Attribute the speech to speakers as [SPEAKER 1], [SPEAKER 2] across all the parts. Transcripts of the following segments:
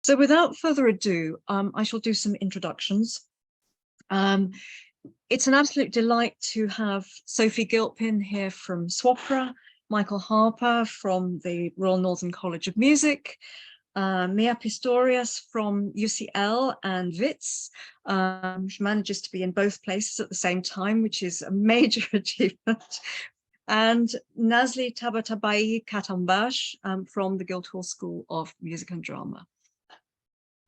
[SPEAKER 1] So without further ado, I shall do some introductions. It's an absolute delight to have Sophie Gilpin here from SWAPRA, Michael Harper from the Royal Northern College of Music, Mia Pistorius from UCL and WITS. She manages to be in both places at the same time, which is a major achievement. And Nazli Tabatabai-Khatambakhsh from the Guildhall School of Music and Drama.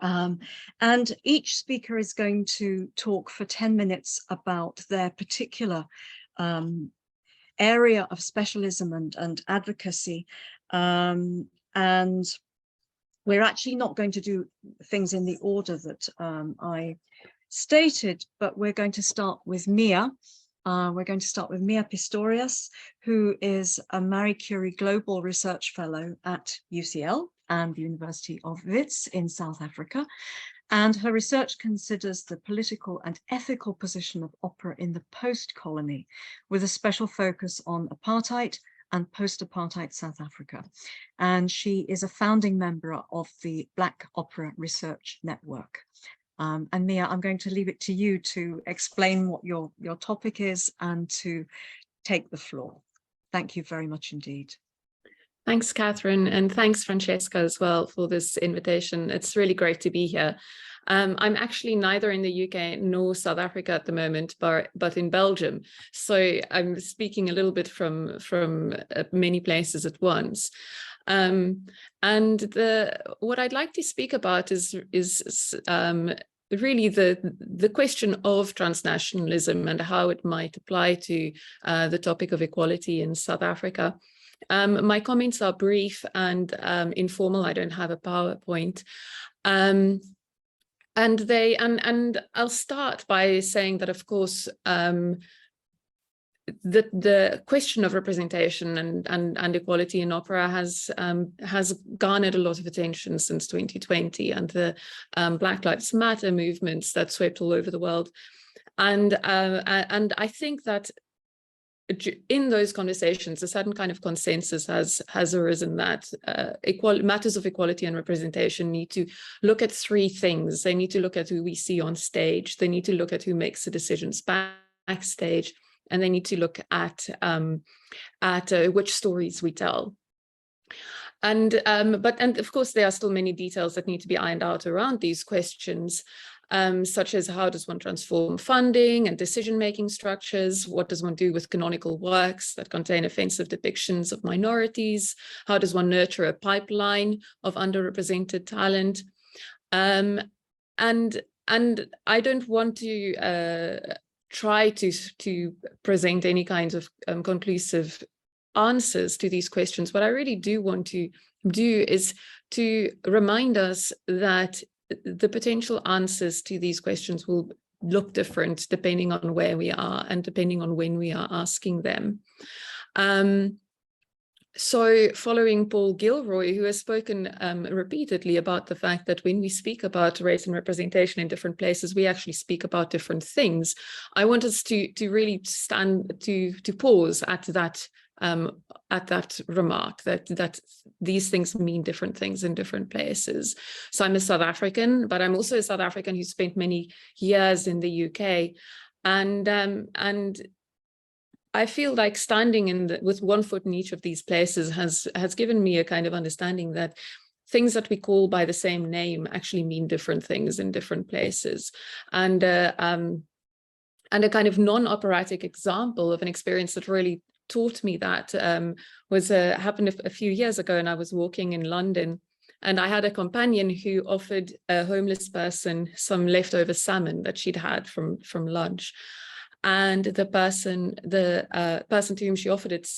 [SPEAKER 1] And each speaker is going to talk for 10 minutes about their particular area of specialism and advocacy. And we're actually not going to do things in the order that I stated, but we're going to start with Mia. We're going to start with Mia Pistorius, who is a Marie Curie Global Research Fellow at UCL and the University of Wits in South Africa. And her research considers the political and ethical position of opera in the post-colony, with a special focus on apartheid and post-apartheid South Africa. And she is a founding member of the Black Opera Research Network. And Mia, I'm going to leave it to you to explain what your topic is and to take the floor. Thank you very much indeed.
[SPEAKER 2] Thanks, Catherine, and thanks, Francesca, as well, for this invitation. It's really great to be here. I'm actually neither in the UK nor South Africa at the moment, but in Belgium. So I'm speaking a little bit from many places at once. And what I'd like to speak about is really the question of transnationalism and how it might apply to the topic of equality in South Africa. My comments are brief and informal. I don't have a PowerPoint. And I'll start by saying that, of course, the question of representation and equality in opera has garnered a lot of attention since 2020 and the Black Lives Matter movements that swept all over the world. And I think that in those conversations, a certain kind of consensus has arisen that matters of equality and representation need to look at three things. They need to look at who we see on stage. They need to look at who makes the decisions backstage, and they need to look at which stories we tell. And of course, there are still many details that need to be ironed out around these questions. Such as how does one transform funding and decision-making structures? What does one do with canonical works that contain offensive depictions of minorities? How does one nurture a pipeline of underrepresented talent? And I don't want to try to present any kinds of conclusive answers to these questions. What I really do want to do is to remind us that the potential answers to these questions will look different depending on where we are and depending on when we are asking them. So following Paul Gilroy, who has spoken repeatedly about the fact that when we speak about race and representation in different places, we actually speak about different things. I want us to really to pause at that remark that these things mean different things in different places. So I'm a South African, but I'm also a South African who spent many years in the UK, and I feel like standing with one foot in each of these places has given me a kind of understanding that things that we call by the same name actually mean different things in different places. And a kind of non-operatic example of an experience that really taught me that happened a few years ago, and I was walking in London, and I had a companion who offered a homeless person some leftover salmon that she'd had from lunch. And the person to whom she offered it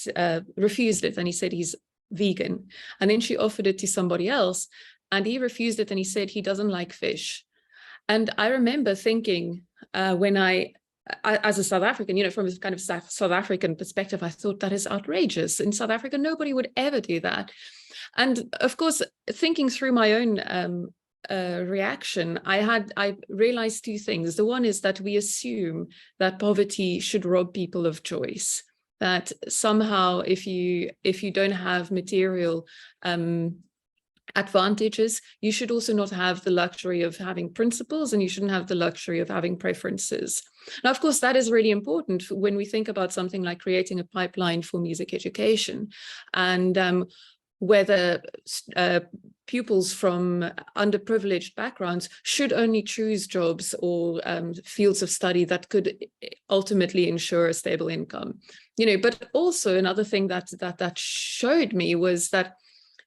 [SPEAKER 2] refused it, and he said he's vegan. And then she offered it to somebody else, and he refused it, and he said he doesn't like fish. And I remember thinking when I, as a South African, from a kind of South African perspective, I thought that is outrageous. In South Africa, nobody would ever do that. And of course, thinking through my own reaction, I realized two things. The one is that we assume that poverty should rob people of choice, that somehow if you don't have material advantages, you should also not have the luxury of having principles, and you shouldn't have the luxury of having preferences. Now, of course, that is really important when we think about something like creating a pipeline for music education, and whether pupils from underprivileged backgrounds should only choose jobs or fields of study that could ultimately ensure a stable income. But also another thing that showed me was that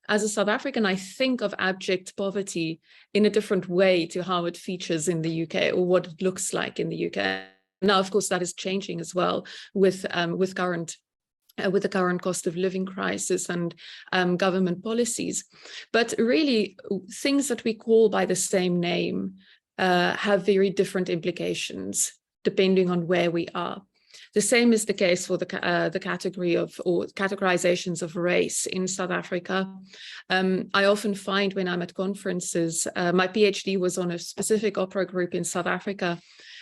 [SPEAKER 2] as a South African, I think of abject poverty in a different way to how it features in the UK, or what it looks like in the UK. Now, of course, that is changing as well with the current cost of living crisis and government policies. But really, things that we call by the same name have very different implications depending on where we are. The same is the case for the category of, or categorizations of race in South Africa. I often find when I'm at conferences, my PhD was on a specific opera group in South Africa,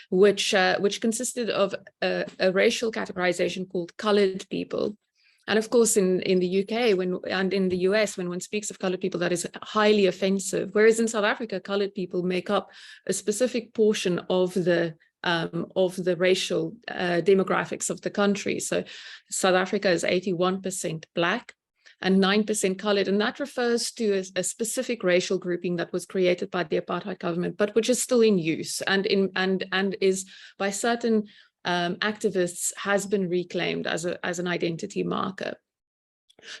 [SPEAKER 2] which consisted of a racial categorization called colored people. And of course, in the UK and in the US, when one speaks of colored people, that is highly offensive. Whereas in South Africa, colored people make up a specific portion of the racial demographics of the country. So South Africa is 81% Black and 9% colored, and that refers to a specific racial grouping that was created by the apartheid government, but which is still in use and is by certain activists has been reclaimed as an identity marker.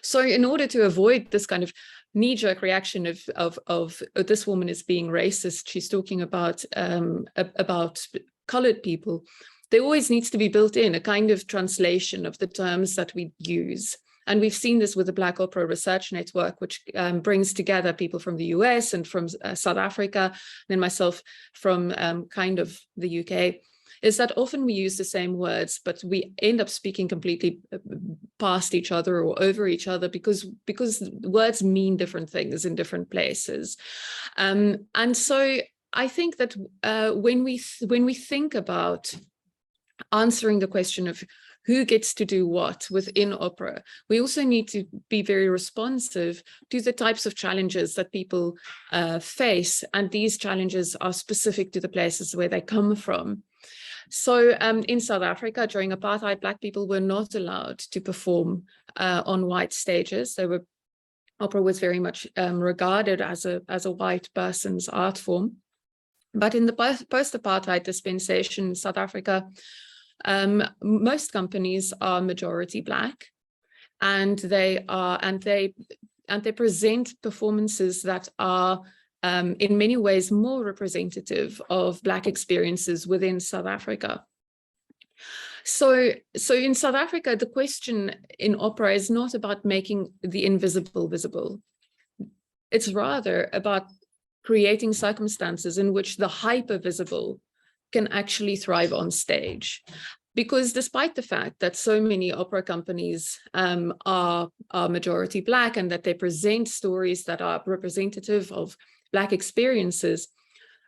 [SPEAKER 2] So in order to avoid this kind of knee-jerk reaction of this woman is being racist, she's talking about colored people, there always needs to be built in a kind of translation of the terms that we use. And we've seen this with the Black Opera Research Network, which brings together people from the US and from South Africa, and then myself from kind of the UK, is that often we use the same words, but we end up speaking completely past each other or over each other because words mean different things in different places. And so I think that when we think about answering the question of who gets to do what within opera, we also need to be very responsive to the types of challenges that people face, and these challenges are specific to the places where they come from. So in South Africa, during apartheid, Black people were not allowed to perform on white stages. Opera was very much regarded as a white person's art form. But in the post-apartheid dispensation in South Africa, most companies are majority Black, and they present performances that are in many ways more representative of Black experiences within South Africa. So in South Africa, the question in opera is not about making the invisible visible. It's rather about creating circumstances in which the hyper-visible can actually thrive on stage. Because despite the fact that so many opera companies are majority Black and that they present stories that are representative of Black experiences,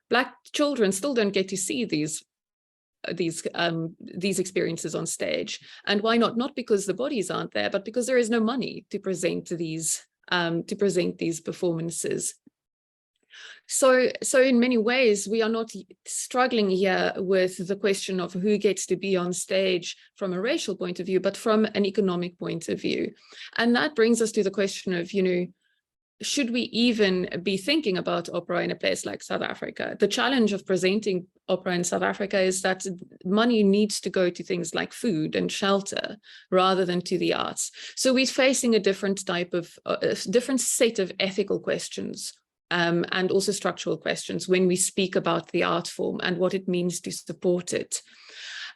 [SPEAKER 2] Black children still don't get to see these experiences on stage. And why not? Not because the bodies aren't there, but because there is no money to present these performances. So in many ways, we are not struggling here with the question of who gets to be on stage from a racial point of view, but from an economic point of view. And that brings us to the question of, should we even be thinking about opera in a place like South Africa? The challenge of presenting opera in South Africa is that money needs to go to things like food and shelter rather than to the arts. So we're facing a different type of, different set of ethical questions and also structural questions when we speak about the art form and what it means to support it.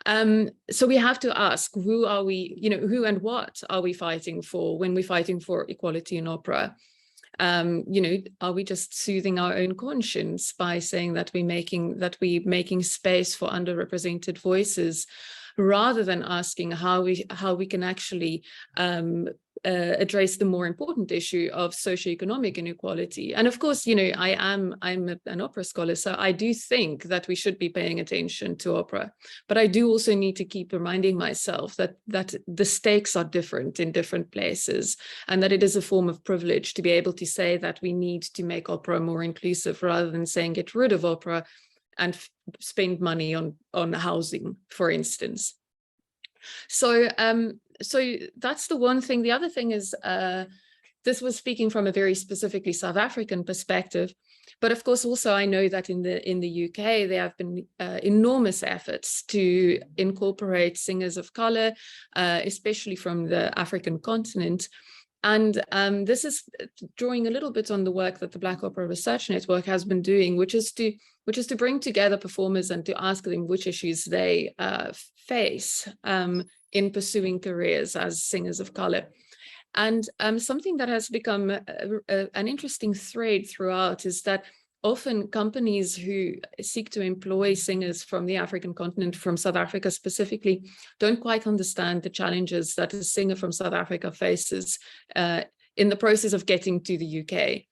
[SPEAKER 2] So we have to ask, who are we, who and what are we fighting for when we're fighting for equality in opera? Are we just soothing our own conscience by saying that we're making space for underrepresented voices? rather than asking how we can actually address the more important issue of socioeconomic inequality. And of course, you know, I'm an opera scholar, so I do think that we should be paying attention to opera, but I do also need to keep reminding myself that the stakes are different in different places, and that it is a form of privilege to be able to say that we need to make opera more inclusive, rather than saying get rid of opera and spend money on housing, for instance. So so that's the one thing. The other thing is, this was speaking from a very specifically South African perspective, but of course also I know that in the UK there have been enormous efforts to incorporate singers of color, especially from the African continent. And this is drawing a little bit on the work that the Black Opera Research Network has been doing, which is to bring together performers and to ask them which issues they face in pursuing careers as singers of color. And something that has become an interesting thread throughout is that often companies who seek to employ singers from the African continent, from South Africa specifically, don't quite understand the challenges that a singer from South Africa faces in the process of getting to the UK.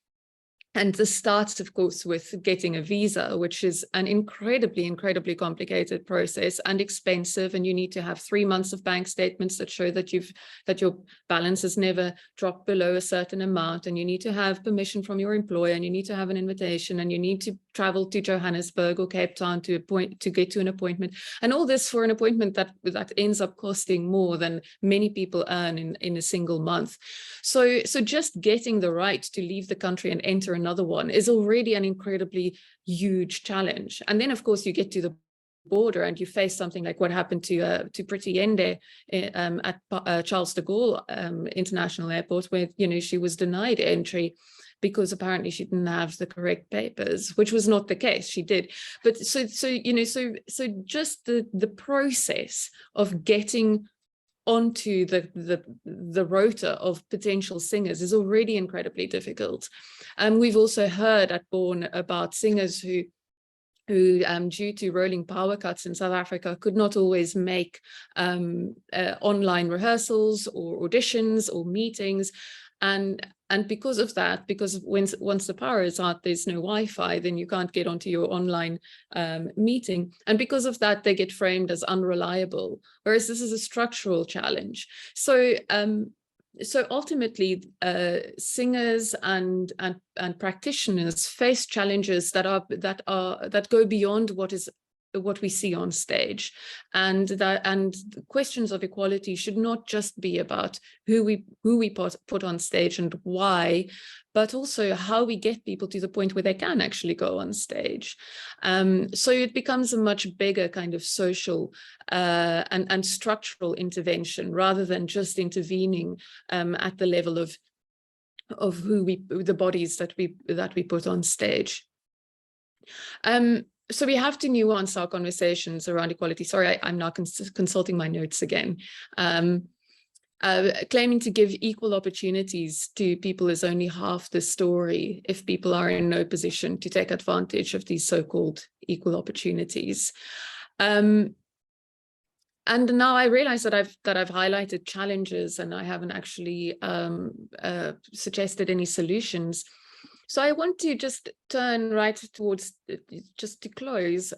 [SPEAKER 2] And this starts, of course, with getting a visa, which is an incredibly, incredibly complicated process and expensive. And you need to have 3 months of bank statements that show that your balance has never dropped below a certain amount. And you need to have permission from your employer, and you need to have an invitation, and you need to travel to Johannesburg or Cape Town to get to an appointment. And all this for an appointment that ends up costing more than many people earn in a single month. So just getting the right to leave the country and enter another one is already an incredibly huge challenge. And then of course you get to the border and you face something like what happened to Pretty Yende at Charles de Gaulle International Airport, where, you know, she was denied entry because apparently she didn't have the correct papers, which was not the case. She did. But so just the process of getting onto the rota of potential singers is already incredibly difficult. And we've also heard at Born about singers who due to rolling power cuts in South Africa could not always make online rehearsals or auditions or meetings. And because of that, because once the power is out, there's no Wi-Fi, then you can't get onto your online meeting. And because of that, they get framed as unreliable, whereas this is a structural challenge. So ultimately, singers and practitioners face challenges that go beyond what we see on stage, and the questions of equality should not just be about who we put on stage and why, but also how we get people to the point where they can actually go on stage. So it becomes a much bigger kind of social and structural intervention, rather than just intervening at the level of the bodies that we put on stage. So we have to nuance our conversations around equality. Sorry, I'm now consulting my notes again. Claiming to give equal opportunities to people is only half the story if people are in no position to take advantage of these so-called equal opportunities. And now I realize that I've highlighted challenges and I haven't actually suggested any solutions. So I want to just turn right towards, just to close,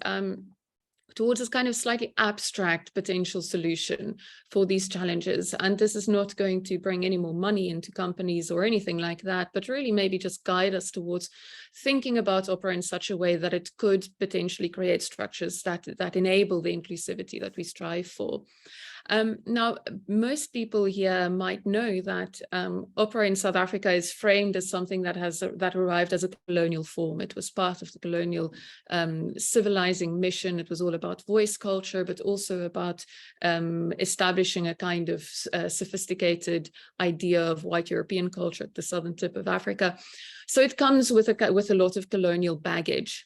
[SPEAKER 2] towards this kind of slightly abstract potential solution for these challenges. And this is not going to bring any more money into companies or anything like that, but really maybe just guide us towards thinking about opera in such a way that it could potentially create structures that enable the inclusivity that we strive for. Now, most people here might know that opera in South Africa is framed as something that arrived as a colonial form. It was part of the colonial civilizing mission. It was all about voice culture, but also about establishing a kind of sophisticated idea of white European culture at the southern tip of Africa. So it comes with a lot of colonial baggage.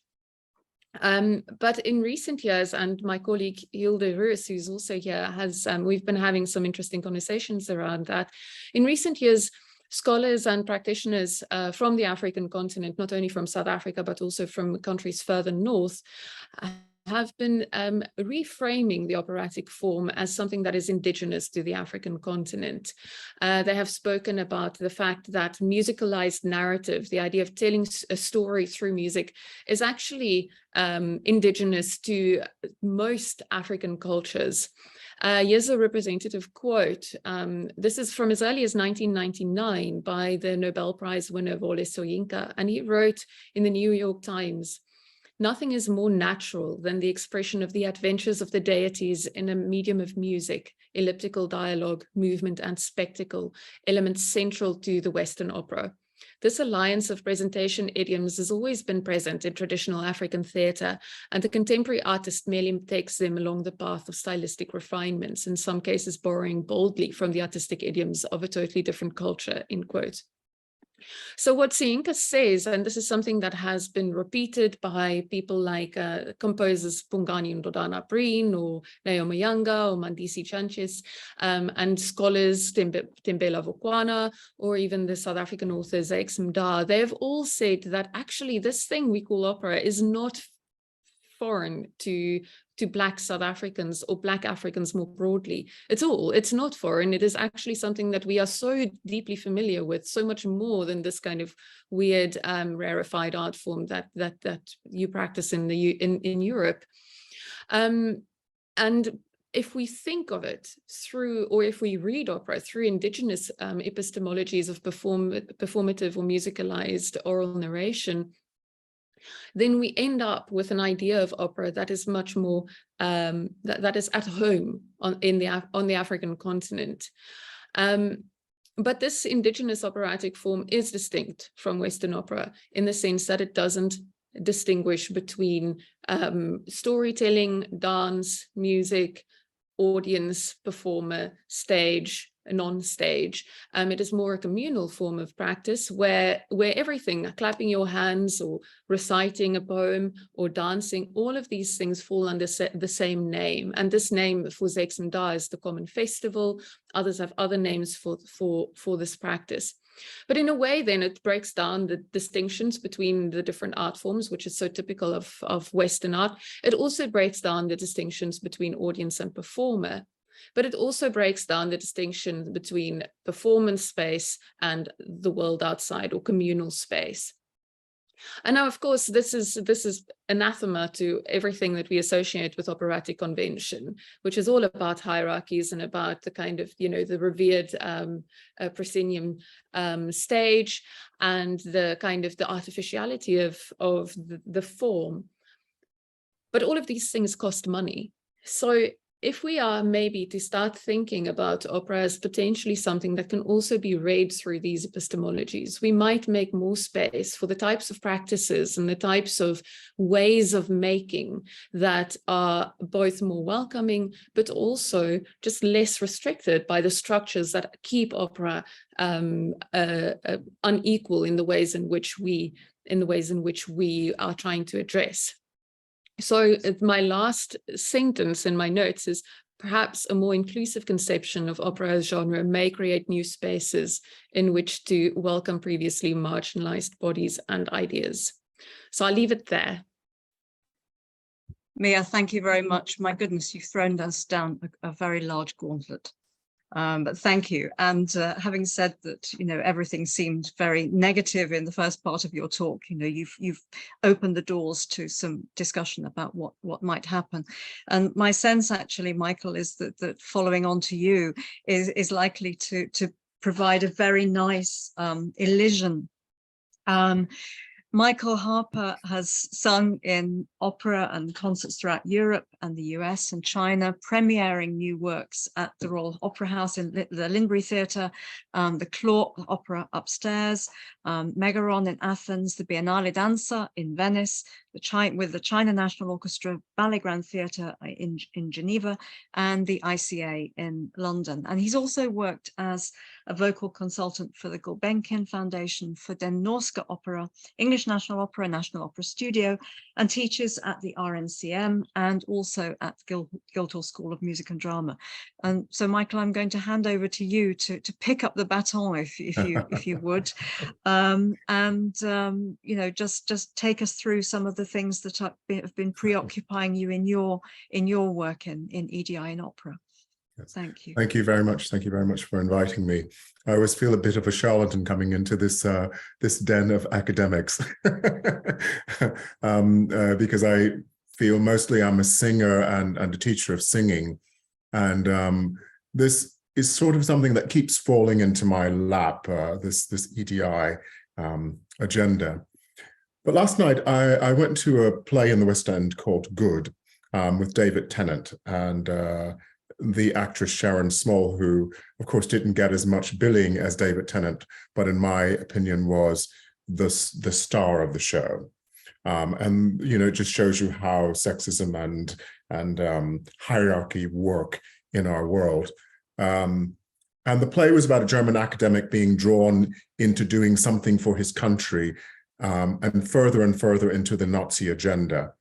[SPEAKER 2] But in recent years, and my colleague Hilde Roos, who's also here, we've been having some interesting conversations around that. In recent years, scholars and practitioners from the African continent, not only from South Africa, but also from countries further north, have been reframing the operatic form as something that is indigenous to the African continent. They have spoken about the fact that musicalized narrative, the idea of telling a story through music, is actually indigenous to most African cultures. Here's a representative quote. This is from as early as 1999 by the Nobel Prize winner Wole Soyinka, and he wrote in the New York Times, "Nothing is more natural than the expression of the adventures of the deities in a medium of music, elliptical dialogue, movement, and spectacle, elements central to the Western opera. This alliance of presentation idioms has always been present in traditional African theatre, and the contemporary artist merely takes them along the path of stylistic refinements, in some cases borrowing boldly from the artistic idioms of a totally different culture," end quote. So what Soyinka says, and this is something that has been repeated by people like composers Pungani Ndodana Breen or Naomi Yanga or Mandisi Chanches, and scholars Tembela Vukwana, or even the South African author GSMD, they have all said that actually this thing we call opera is not foreign to Black South Africans or Black Africans more broadly. It's not foreign. It is actually something that we are so deeply familiar with, so much more than this kind of weird rarefied art form that you practice in Europe. And if we think of it through, or if we read opera through indigenous epistemologies of performative or musicalized oral narration, then we end up with an idea of opera that is much more that is at home on the African continent. But this indigenous operatic form is distinct from Western opera in the sense that it doesn't distinguish between storytelling, dance, music, audience, performer, stage, non-stage. It is more a communal form of practice where everything, clapping your hands or reciting a poem or dancing, all of these things fall under the same name. And this name for GSMD is the Common Festival. Others have other names for this practice. But in a way, then it breaks down the distinctions between the different art forms, which is so typical of Western art. It also breaks down the distinctions between audience and performer. But it also breaks down the distinction between performance space and the world outside, or communal space. And now, of course, this is anathema to everything that we associate with operatic convention, which is all about hierarchies and about the kind of, the revered proscenium stage and the kind of the artificiality of the form. But all of these things cost money. So if we are maybe to start thinking about opera as potentially something that can also be read through these epistemologies, we might make more space for the types of practices and the types of ways of making that are both more welcoming, but also just less restricted by the structures that keep opera unequal in the ways in which we are trying to address. So my last sentence in my notes is, perhaps a more inclusive conception of opera as genre may create new spaces in which to welcome previously marginalized bodies and ideas. So I'll leave it there.
[SPEAKER 1] Mia, thank you very much. My goodness, you've thrown us down a very large gauntlet. But thank you. And having said that, everything seemed very negative in the first part of your talk, you've opened the doors to some discussion about what might happen. And my sense actually, Michael, is that following on to you is likely to provide a very nice elision. Michael Harper has sung in opera and concerts throughout Europe and the US and China, premiering new works at the Royal Opera House in the Linbury Theatre, the Clark Opera upstairs, Megaron in Athens, the Biennale Danza in Venice, with the China National Orchestra, Ballet Grand Theatre in Geneva, and the ICA in London. And he's also worked as a vocal consultant for the Gulbenkian Foundation, for Den Norske Opera, English National Opera Studio, and teaches at the RNCM and also at the Guildhall School of Music and Drama. And so, Michael, I'm going to hand over to you to pick up the baton, if you would, just take us through some of the the things that have been preoccupying you in your work in EDI and opera.
[SPEAKER 3] Yes.
[SPEAKER 1] Thank you.
[SPEAKER 3] Thank you very much. Thank you very much for inviting me. I always feel a bit of a charlatan coming into this this den of academics because I feel mostly I'm a singer and a teacher of singing, and this is sort of something that keeps falling into my lap. This EDI agenda. But last night I went to a play in the West End called Good with David Tennant and the actress Sharon Small, who of course didn't get as much billing as David Tennant, but in my opinion was the star of the show. And you know, it just shows you how sexism and hierarchy work in our world. And the play was about a German academic being drawn into doing something for his country, and further into the Nazi agenda.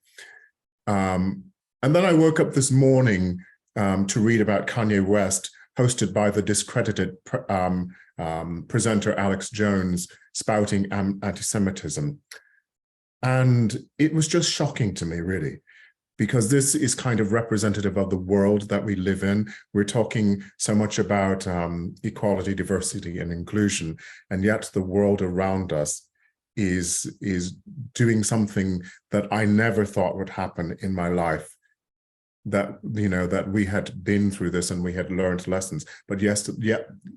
[SPEAKER 3] And then I woke up this morning to read about Kanye West, hosted by the discredited presenter Alex Jones, spouting anti-Semitism. And it was just shocking to me, really, because this is kind of representative of the world that we live in. We're talking so much about equality, diversity, and inclusion, and yet the world around us is doing something that I never thought would happen in my life. That, you know, that we had been through this and we had learned lessons, but yet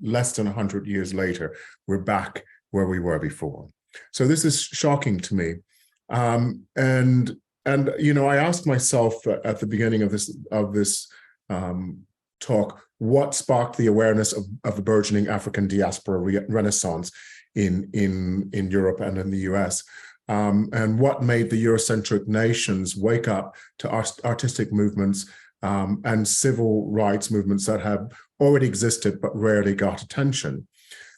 [SPEAKER 3] less than 100 years later, we're back where we were before. So this is shocking to me. And you know, I asked myself at the beginning of this talk, what sparked the awareness of a burgeoning African diaspora renaissance in Europe and in the US? And what made the Eurocentric nations wake up to artistic movements and civil rights movements that have already existed but rarely got attention.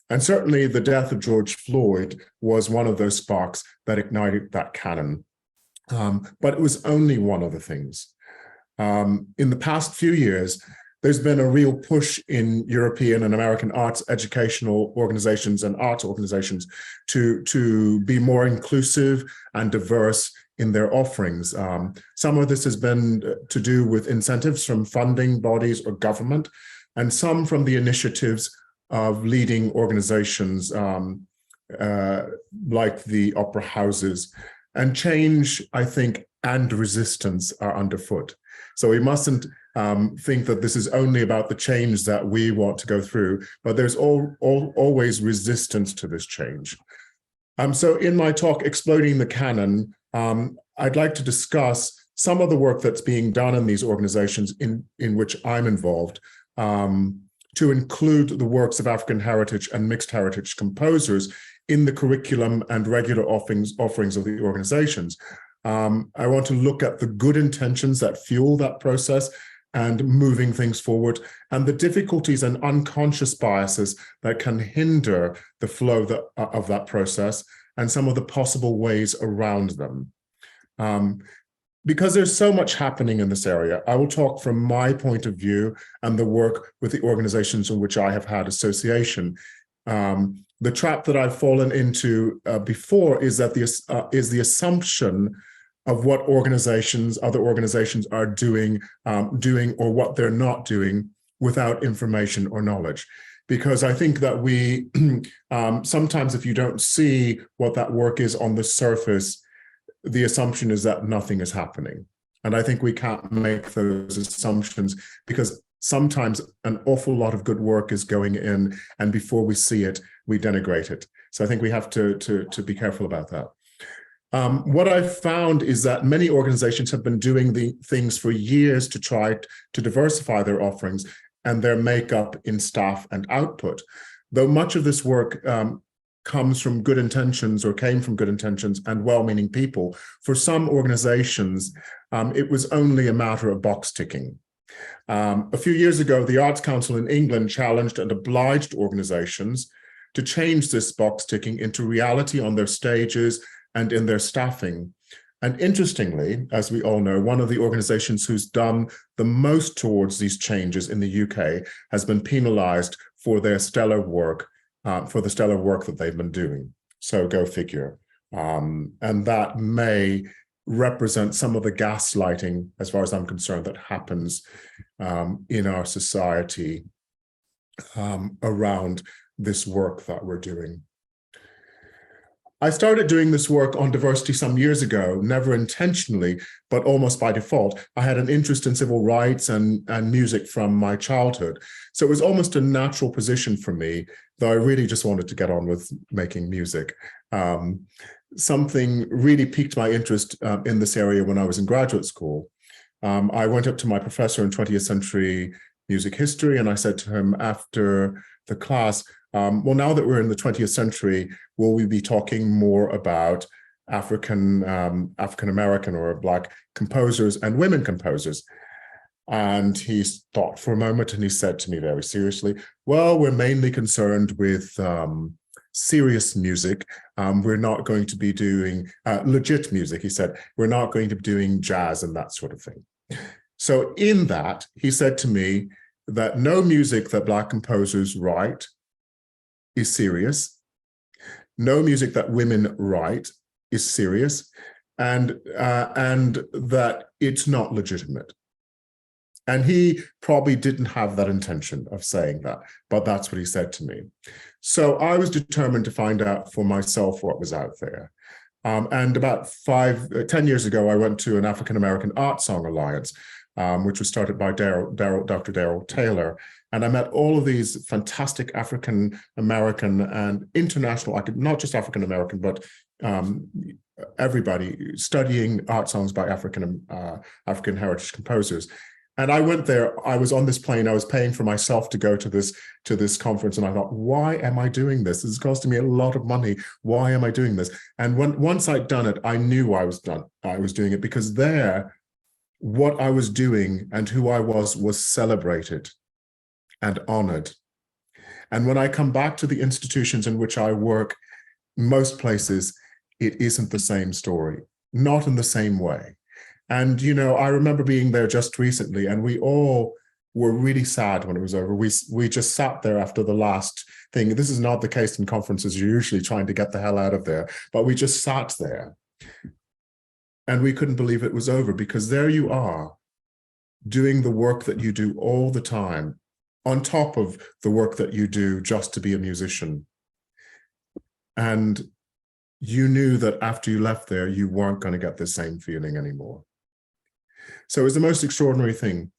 [SPEAKER 3] And certainly the death of George Floyd was one of those sparks that ignited that canon. But it was only one of the things. In the past few years, there's been a real push in European and American arts educational organizations and arts organizations to be more inclusive and diverse in their offerings. Some of this has been to do with incentives from funding bodies or government, and some from the initiatives of leading organizations like the opera houses. And change, I think, and resistance are underfoot. So we mustn't think that this is only about the change that we want to go through, but there's always resistance to this change. So in my talk, Exploding the Canon, I'd like to discuss some of the work that's being done in these organizations in which I'm involved, to include the works of African heritage and mixed heritage composers in the curriculum and regular offerings of the organizations. I want to look at the good intentions that fuel that process and moving things forward, and the difficulties and unconscious biases that can hinder the flow of that process, and some of the possible ways around them. Because there's so much happening in this area, I will talk from my point of view and the work with the organizations in which I have had association. The trap that I've fallen into before is that the assumption of what other organizations are doing or what they're not doing without information or knowledge. Because I think that we, sometimes if you don't see what that work is on the surface, the assumption is that nothing is happening. And I think we can't make those assumptions, because sometimes an awful lot of good work is going in, and before we see it, we denigrate it. So I think we have to be careful about that. What I've found is that many organizations have been doing the things for years to try to diversify their offerings and their makeup in staff and output. Though much of this work comes from good intentions or came from good intentions and well-meaning people, for some organizations, it was only a matter of box ticking. A few years ago, the Arts Council in England challenged and obliged organizations to change this box ticking into reality on their stages and in their staffing. And interestingly, as we all know, one of the organizations who's done the most towards these changes in the UK has been penalized for their stellar work, that they've been doing. So go figure. And that may represent some of the gaslighting, as far as I'm concerned, that happens in our society around this work that we're doing. I started doing this work on diversity some years ago, never intentionally, but almost by default. I had an interest in civil rights and music from my childhood. So it was almost a natural position for me, though I really just wanted to get on with making music. Something really piqued my interest in this area when I was in graduate school. I went up to my professor in 20th century music history, and I said to him after the class, well, now that we're in the 20th century, will we be talking more about African-American or Black composers and women composers? And he thought for a moment and he said to me very seriously, well, we're mainly concerned with serious music. We're not going to be doing legit music. He said, we're not going to be doing jazz and that sort of thing. So in that, he said to me that no music that Black composers write is serious. No music that women write is serious, and that it's not legitimate. And he probably didn't have that intention of saying that, but that's what he said to me. So I was determined to find out for myself what was out there. And about 10 years ago, I went to an African-American Art Song Alliance, which was started by Dr. Daryl Taylor. And I met all of these fantastic African-American and international, not just African-American, but everybody studying art songs by African heritage composers. And I went there, I was on this plane, I was paying for myself to go to this conference, and I thought, why am I doing this? This is costing me a lot of money. Why am I doing this? And once I'd done it, I knew I was doing it, because there, what I was doing and who I was celebrated and honored. And when I come back to the institutions in which I work, most places, it isn't the same story, not in the same way. And, you know, I remember being there just recently, and we all were really sad when it was over. We just sat there after the last thing. This is not the case in conferences. You're usually trying to get the hell out of there, but we just sat there. And we couldn't believe it was over, because there you are doing the work that you do all the time, on top of the work that you do just to be a musician. And you knew that after you left there, you weren't going to get the same feeling anymore. So it was the most extraordinary thing.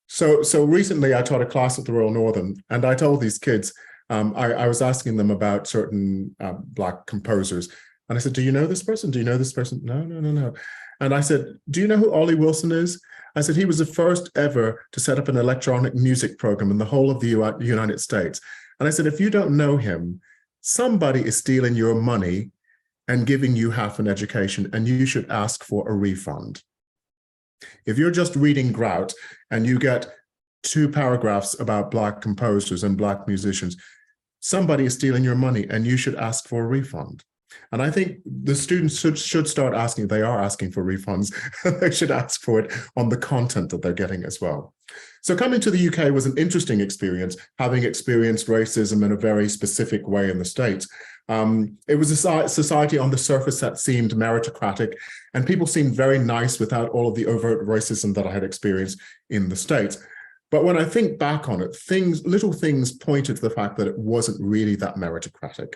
[SPEAKER 3] So recently I taught a class at the Royal Northern, and I told these kids, I was asking them about certain Black composers. And I said, do you know this person? Do you know this person? No. And I said, do you know who Ollie Wilson is? I said, he was the first ever to set up an electronic music program in the whole of the United States. And I said, if you don't know him, somebody is stealing your money and giving you half an education, and you should ask for a refund. If you're just reading Grout and you get 2 paragraphs about Black composers and Black musicians, somebody is stealing your money and you should ask for a refund. And I think the students should start asking, they are asking for refunds, they should ask for it on the content that they're getting as well. So coming to the UK was an interesting experience, having experienced racism in a very specific way in the States. It was a society on the surface that seemed meritocratic, and people seemed very nice without all of the overt racism that I had experienced in the States. But when I think back on it, little things pointed to the fact that it wasn't really that meritocratic,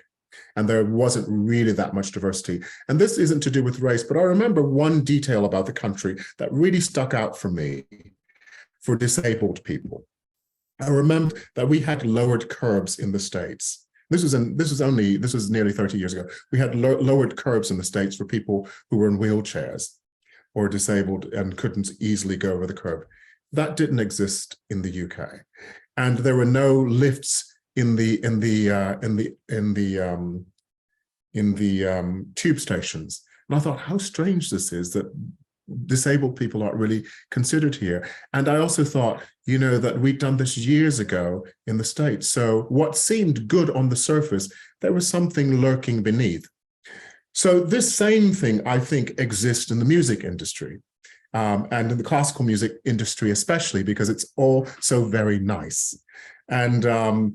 [SPEAKER 3] and there wasn't really that much diversity. And this isn't to do with race, but I remember one detail about the country that really stuck out for me for disabled people. I remember that we had lowered curbs in the States. This was nearly 30 years ago. We had lowered curbs in the States for people who were in wheelchairs or disabled and couldn't easily go over the curb. That didn't exist in the UK, and there were no lifts in the tube stations. And I thought, how strange this is that disabled people aren't really considered here. And I also thought, you know, that we'd done this years ago in the States. So what seemed good on the surface, there was something lurking beneath. So this same thing, I think, exists in the music industry, and in the classical music industry, especially because it's all so very nice. And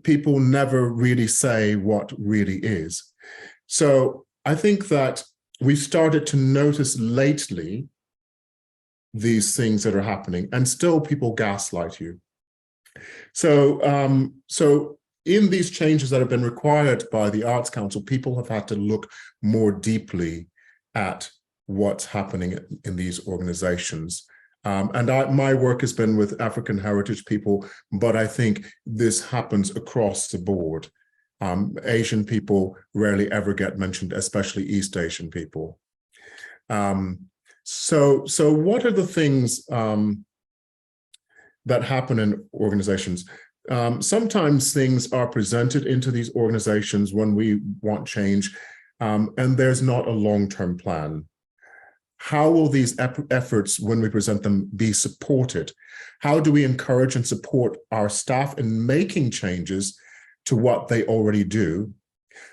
[SPEAKER 3] people never really say what really is. So I think that we've started to notice lately these things that are happening, and still people gaslight you. So, so in these changes that have been required by the Arts Council, people have had to look more deeply at what's happening in these organizations. My work has been with African heritage people, but I think this happens across the board. Asian people rarely ever get mentioned, especially East Asian people. So what are the things that happen in organizations? Sometimes things are presented into these organizations when we want change, and there's not a long-term plan. How will these efforts, when we present them, be supported? How do we encourage and support our staff in making changes to what they already do?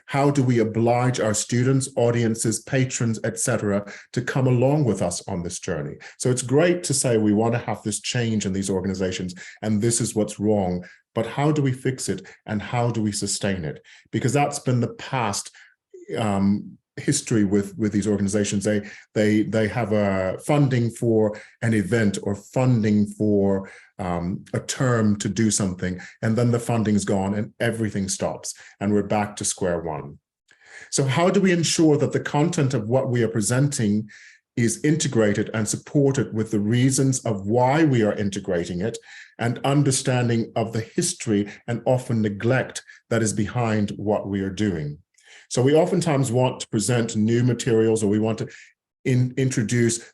[SPEAKER 3] How do we oblige our students, audiences, patrons, etc., to come along with us on this journey? So it's great to say we want to have this change in these organizations, and this is what's wrong, but how do we fix it and how do we sustain it? Because that's been the past history with these organizations. They have a funding for an event or funding for a term to do something, and then the funding's gone and everything stops and we're back to square one. So how do we ensure that the content of what we are presenting is integrated and supported with the reasons of why we are integrating it and understanding of the history and often neglect that is behind what we are doing? So we oftentimes want to present new materials, or we want to introduce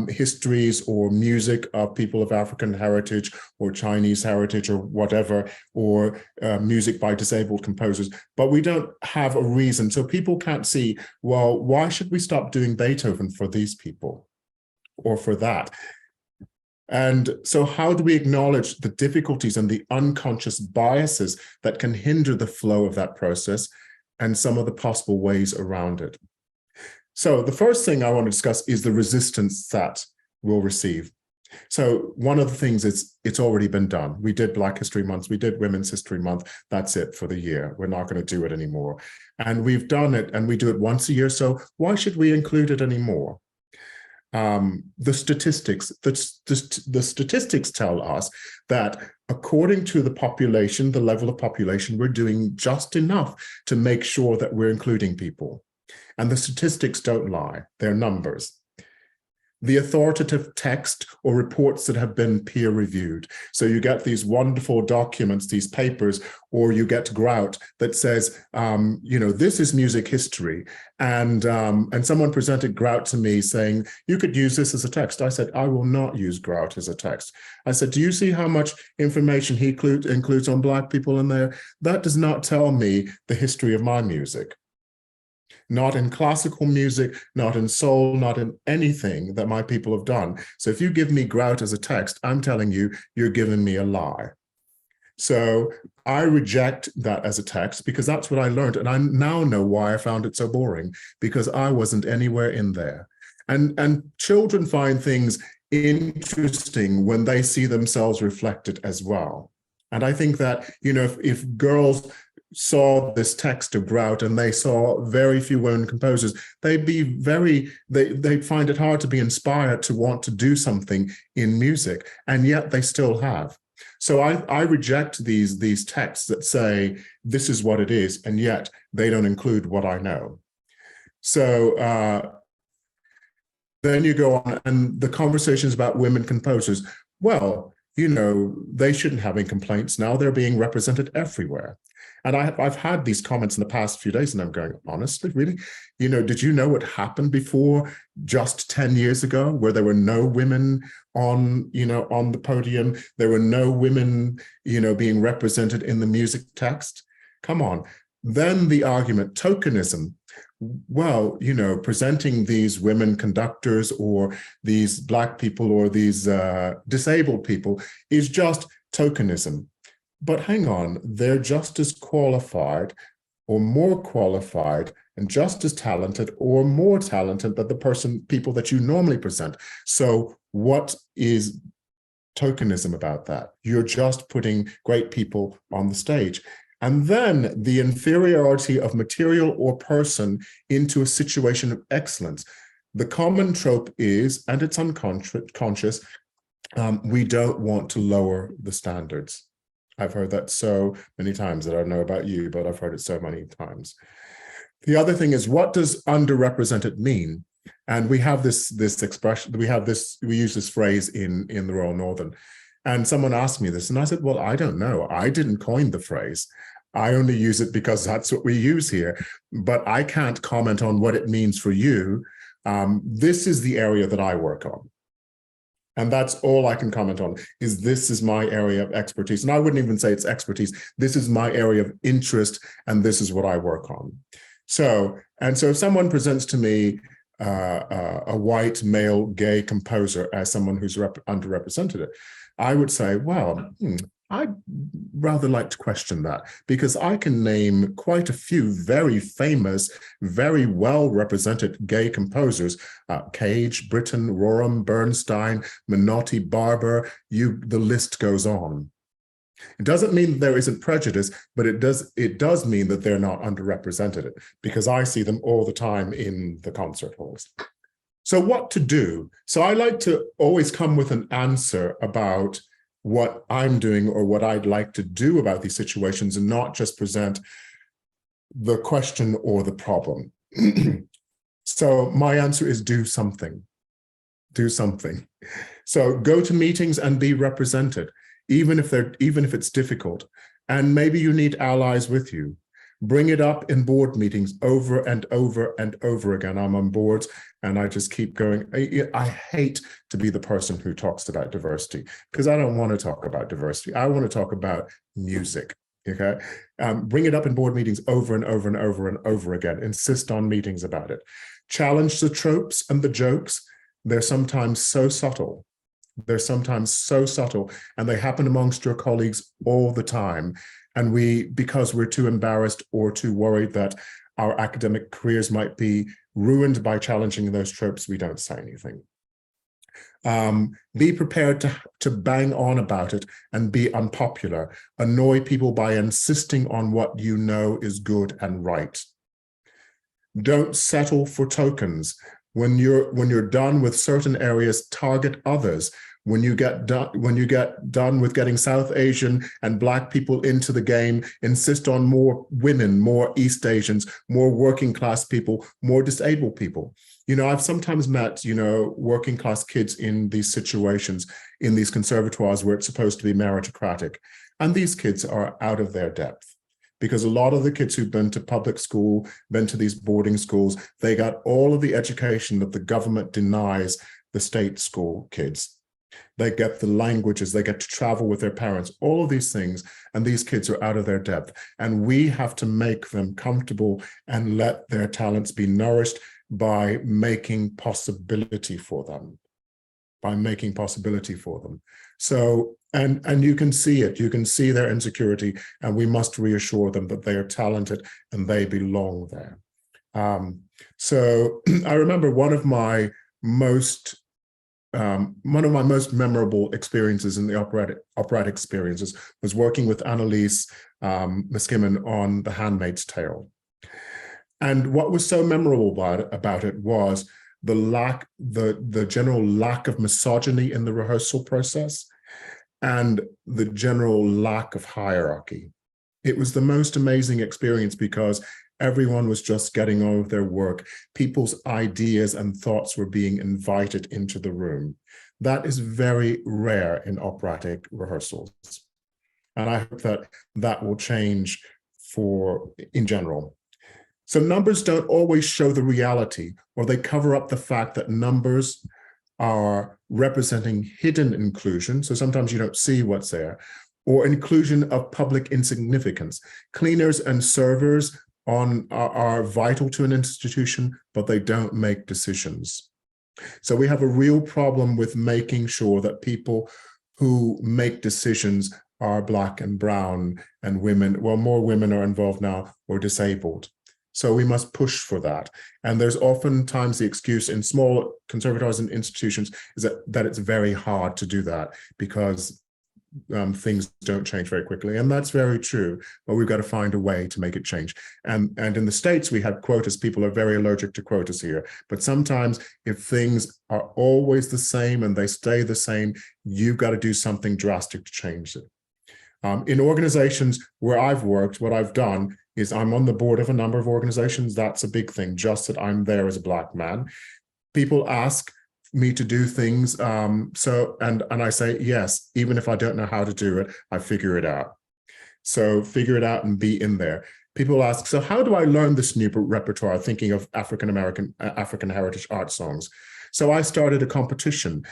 [SPEAKER 3] histories or music of people of African heritage or Chinese heritage or whatever, or music by disabled composers, but we don't have a reason. So people can't see, well, why should we stop doing Beethoven for these people or for that? And so how do we acknowledge the difficulties and the unconscious biases that can hinder the flow of that process and some of the possible ways around it? So the first thing I want to discuss is the resistance that we'll receive. So one of the things is it's already been done. We did Black History Month, we did Women's History Month. That's it for the year. We're not going to do it anymore. And we've done it, and we do it once a year. So why should we include it anymore? The statistics tell us that according to the population, the level of population, we're doing just enough to make sure that we're including people. And the statistics don't lie, they're numbers. The authoritative text or reports that have been peer reviewed. So you get these wonderful documents, these papers, or you get grout that says, you know, this is music history. And someone presented grout to me saying, you could use this as a text. I said, I will not use grout as a text. I said, do you see how much information he includes on Black people in there? That does not tell me the history of my music. Not in classical music, not in soul, not in anything that my people have done. So if you give me grout as a text, I'm telling you, you're giving me a lie. So I reject that as a text because that's what I learned. And I now know why I found it so boring, because I wasn't anywhere in there. And children find things interesting when they see themselves reflected as well. And I think that, you know, if girls saw this text of grout and they saw very few women composers, they'd find it hard to be inspired to want to do something in music, and yet they still have. So I reject these texts that say this is what it is, and yet they don't include what I know. So then you go on, and the conversations about women composers, well, you know, they shouldn't have any complaints now. They're being represented everywhere. And I've had these comments in the past few days, and I'm going, honestly, really? You know, did you know what happened before just 10 years ago, where there were no women on, you know, on the podium? There were no women, you know, being represented in the music text? Come on. Then the argument, tokenism. Well, you know, presenting these women conductors or these Black people or these disabled people is just tokenism. But hang on, they're just as qualified or more qualified and just as talented or more talented than the people that you normally present. So what is tokenism about that? You're just putting great people on the stage. And then the inferiority of material or person into a situation of excellence. The common trope is, and it's unconscious, we don't want to lower the standards. I've heard that so many times. I don't know about you, but I've heard it so many times. The other thing is, what does underrepresented mean? And we have this expression, we use this phrase in the Royal Northern. And someone asked me this, and I said, well, I don't know. I didn't coin the phrase. I only use it because that's what we use here. But I can't comment on what it means for you. This is the area that I work on. And that's all I can comment on, is this is my area of expertise. And I wouldn't even say it's expertise. This is my area of interest, and this is what I work on. So if someone presents to me a white male gay composer as someone who's underrepresented, I would say, well, I'd rather like to question that, because I can name quite a few very famous, very well-represented gay composers, Cage, Britten, Rorem, Bernstein, Menotti, Barber, the list goes on. It doesn't mean there isn't prejudice, but it does mean that they're not underrepresented, because I see them all the time in the concert halls. So what to do? So I like to always come with an answer about what I'm doing or what I'd like to do about these situations, and not just present the question or the problem. So my answer is do something. Do something. So go to meetings and be represented, even if it's difficult. And maybe you need allies with you. Bring it up in board meetings over and over and over again. I'm on boards and I just keep going. I hate to be the person who talks about diversity, because I don't want to talk about diversity. I want to talk about music, okay? Bring it up in board meetings over and over and over and over again. Insist on meetings about it. Challenge the tropes and the jokes. They're sometimes so subtle. They're sometimes so subtle, and they happen amongst your colleagues all the time. And because we're too embarrassed or too worried that our academic careers might be ruined by challenging those tropes, we don't say anything. Be prepared to bang on about it and be unpopular. Annoy people by insisting on what you know is good and right. Don't settle for tokens. When you're done with certain areas, target others. When you get done with getting South Asian and Black people into the game, insist on more women, more East Asians, more working class people, more disabled people. I've sometimes met, working class kids in these situations, in these conservatoires where it's supposed to be meritocratic. And these kids are out of their depth, because a lot of the kids who've been to public school, been to these boarding schools, they got all of the education that the government denies the state school kids. They get the languages, they get to travel with their parents, all of these things, and these kids are out of their depth. And we have to make them comfortable and let their talents be nourished by making possibility for them, So, and you can see it, you can see their insecurity, and we must reassure them that they are talented and they belong there. So I remember one of my most memorable experiences in the operatic experiences was working with Annalise Miskimen on The Handmaid's Tale. And what was so memorable about it was the general lack of misogyny in the rehearsal process and the general lack of hierarchy. It was the most amazing experience because everyone was just getting on with their work. People's ideas and thoughts were being invited into the room. That is very rare in operatic rehearsals. And I hope that will change in general. So numbers don't always show the reality, or they cover up the fact that numbers are representing hidden inclusion. So sometimes you don't see what's there, or inclusion of public insignificance. Cleaners and servers are vital to an institution, but they don't make decisions. So we have a real problem with making sure that people who make decisions are Black and brown and women. Well, more women are involved now, or disabled. So we must push for that. And there's oftentimes the excuse in small conservatoires and institutions is that it's very hard to do that because things don't change very quickly. And that's very true, but we've got to find a way to make it change. And in the States, we had quotas. People are very allergic to quotas here. But sometimes if things are always the same and they stay the same, you've got to do something drastic to change it. In organizations where I've worked, what I've done is I'm on the board of a number of organizations. That's a big thing, just that I'm there as a Black man. People ask me to do things, and I say, yes, even if I don't know how to do it, I figure it out. So figure it out and be in there. People ask, so how do I learn this new repertoire, thinking of African heritage art songs? So I started a competition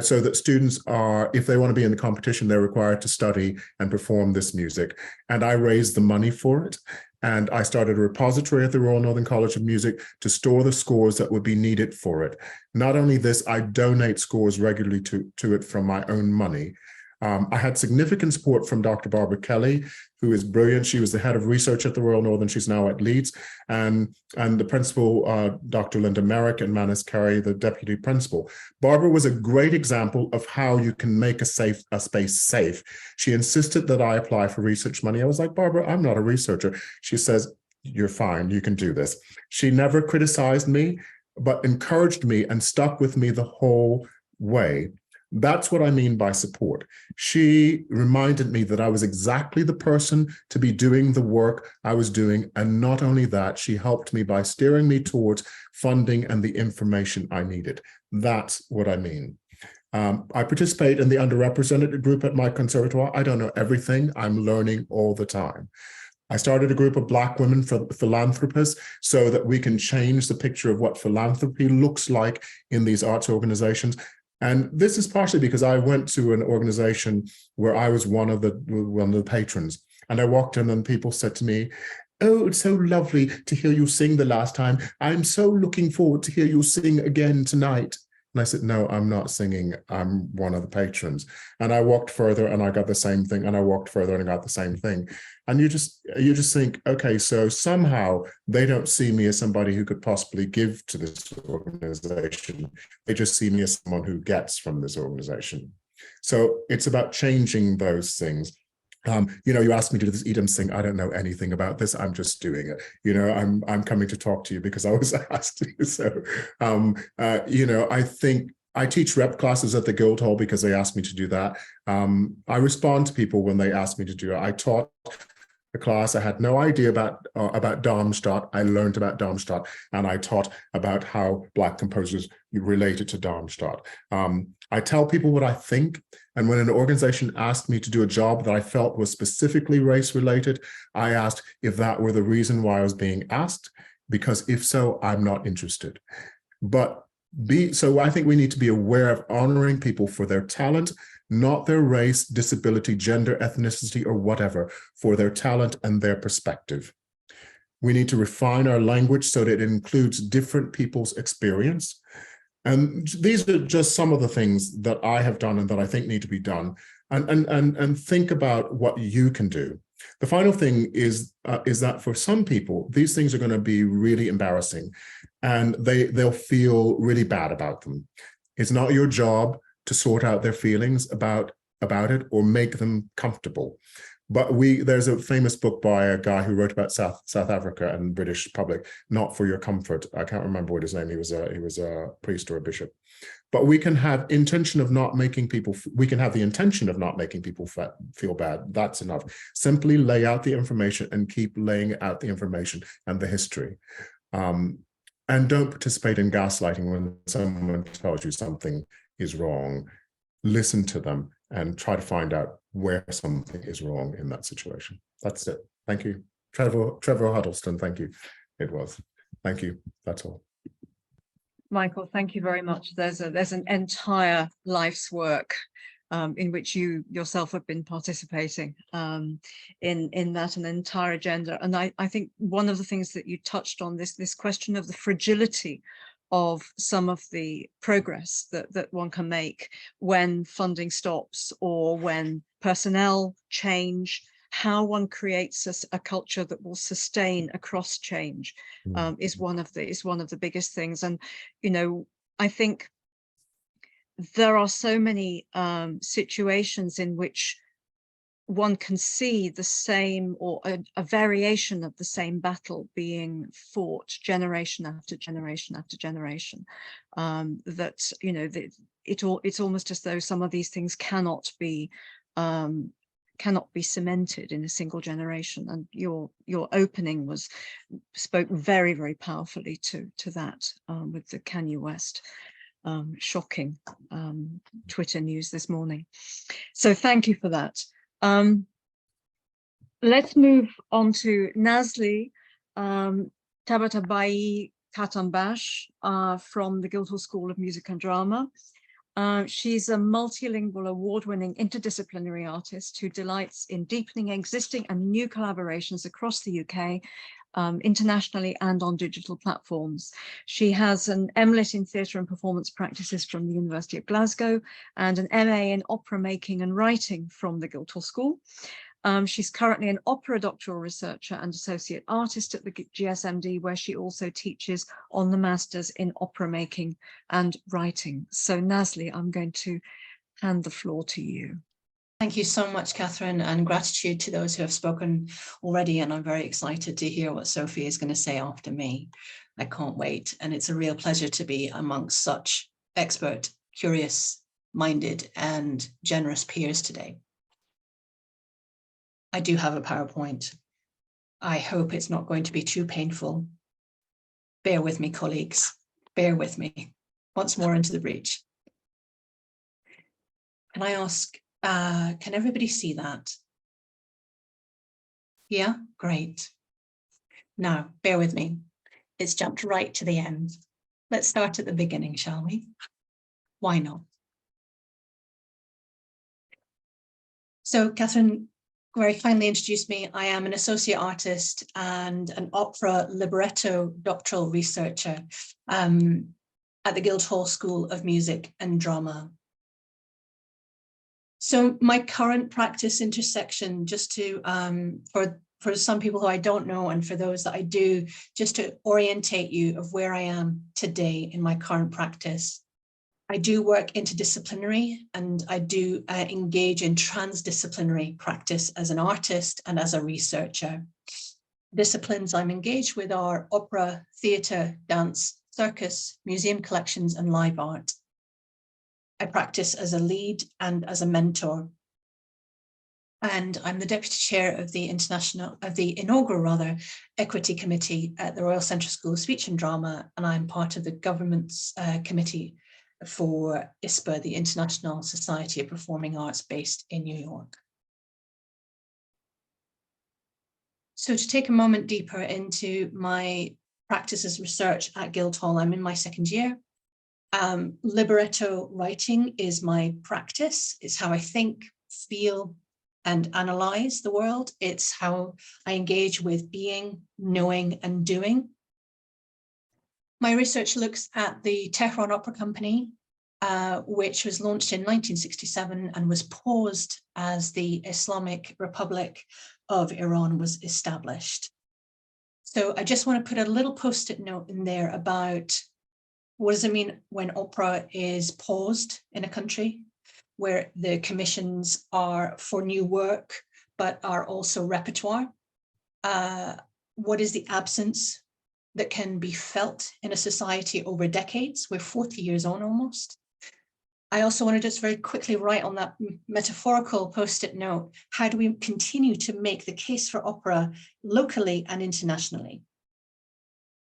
[SPEAKER 3] so that students are, if they want to be in the competition, they're required to study and perform this music. And I raised the money for it. And I started a repository at the Royal Northern College of Music to store the scores that would be needed for it. Not only this, I donate scores regularly to it from my own money. I had significant support from Dr. Barbara Kelly, who is brilliant. She was the head of research at the Royal Northern. She's now at Leeds. And the principal, Dr. Linda Merrick, and Manus Carey, the deputy principal. Barbara was a great example of how you can make a space safe. She insisted that I apply for research money. I was like, Barbara, I'm not a researcher. She says, you're fine, you can do this. She never criticized me, but encouraged me and stuck with me the whole way. That's what I mean by support. She reminded me that I was exactly the person to be doing the work I was doing. And not only that, she helped me by steering me towards funding and the information I needed. That's what I mean. I participate in the underrepresented group at my conservatoire. I don't know everything. I'm learning all the time. I started a group of Black women philanthropists so that we can change the picture of what philanthropy looks like in these arts organizations. And this is partially because I went to an organization where I was one of the patrons, and I walked in and people said to me, oh, it's so lovely to hear you sing the last time. I'm so looking forward to hear you sing again tonight. And I said, no, I'm not singing. I'm one of the patrons. And I walked further and I got the same thing. And I walked further and I got the same thing. And you just think, okay, so somehow they don't see me as somebody who could possibly give to this organization. They just see me as someone who gets from this organization. So it's about changing those things. You asked me to do this EDIMS thing. I don't know anything about this. I'm just doing it. I'm coming to talk to you because I was asked to. So, I think I teach rep classes at the Guildhall because they asked me to do that. I respond to people when they ask me to do it. I taught a class. I had no idea about Darmstadt. I learned about Darmstadt, and I taught about how Black composers related to Darmstadt. I tell people what I think, and when an organization asked me to do a job that I felt was specifically race-related, I asked if that were the reason why I was being asked, because if so, I'm not interested. So I think we need to be aware of honoring people for their talent, not their race, disability, gender, ethnicity, or whatever, for their talent and their perspective. We need to refine our language so that it includes different people's experience. And these are just some of the things that I have done and that I think need to be done. And think about what you can do. The final thing is that for some people, these things are going to be really embarrassing, and they'll feel really bad about them. It's not your job to sort out their feelings about it or make them comfortable. But there's a famous book by a guy who wrote about South Africa and British public, Not for Your Comfort. I can't remember what his name. He was a priest or a bishop. But we can have intention of not making people. We can have the intention of not making people feel bad. That's enough. Simply lay out the information and keep laying out the information and the history. And don't participate in gaslighting when someone tells you something is wrong. Listen to them and try to find out where something is wrong in that situation. That's it. Thank you. Trevor Huddleston, thank you. It was. Thank you. That's all.
[SPEAKER 1] Michael, thank you very much. There's an entire life's work in which you yourself have been participating in that, an entire agenda. And I think one of the things that you touched on, this question of the fragility of some of the progress that one can make when funding stops or when personnel change, how one creates a culture that will sustain across change is one of the biggest things. And I think there are so many situations in which one can see the same, or a variation of the same battle being fought generation after generation after generation. That, you know, it's almost as though some of these things cannot be cemented in a single generation. And your opening spoke very, very powerfully to that, with the Kanye West shocking Twitter news this morning. So thank you for that. Let's move on to Nazli Tabatabai-Khatambakhsh from the Guildhall School of Music and Drama. She's a multilingual, award-winning interdisciplinary artist who delights in deepening existing and new collaborations across the UK, internationally and on digital platforms. She has an MLit in Theatre and Performance Practices from the University of Glasgow and an MA in Opera Making and Writing from the Guildhall School. She's currently an opera doctoral researcher and associate artist at the GSMD, where she also teaches on the Masters in Opera Making and Writing. So Nazli, I'm going to hand the floor to you.
[SPEAKER 4] Thank you so much, Katharine, and gratitude to those who have spoken already. And I'm very excited to hear what Sophie is going to say after me. I can't wait. And it's a real pleasure to be amongst such expert, curious-minded and generous peers today. I do have a PowerPoint. I hope it's not going to be too painful. Bear with me, colleagues. Bear with me. Once more into the breach. Can I ask, can everybody see that? Yeah, great. Now, bear with me. It's jumped right to the end. Let's start at the beginning, shall we? Why not? So, Katharine very kindly introduced me. I am an associate artist and an opera libretto doctoral researcher at the Guildhall School of Music and Drama. So my current practice intersection, just to, for some people who I don't know and for those that I do, just to orientate you of where I am today in my current practice. I do work interdisciplinary and I do engage in transdisciplinary practice as an artist and as a researcher. Disciplines I'm engaged with are opera, theatre, dance, circus, museum collections, and live art. I practice as a lead and as a mentor. And I'm the deputy chair of the inaugural Equity Committee at the Royal Central School of Speech and Drama, and I'm part of the government's committee for ISPA, the International Society of Performing Arts based in New York. So to take a moment deeper into my practice as research at Guildhall, I'm in my second year. Libretto writing is my practice. It's how I think, feel, and analyze the world. It's how I engage with being, knowing, and doing. My research looks at the Tehran Opera Company, which was launched in 1967 and was paused as the Islamic Republic of Iran was established. So I just want to put a little post-it note in there about what does it mean when opera is paused in a country where the commissions are for new work, but are also repertoire? What is the absence that can be felt in a society over decades? We're 40 years on almost. I also want to just very quickly write on that metaphorical post-it note, how do we continue to make the case for opera locally and internationally?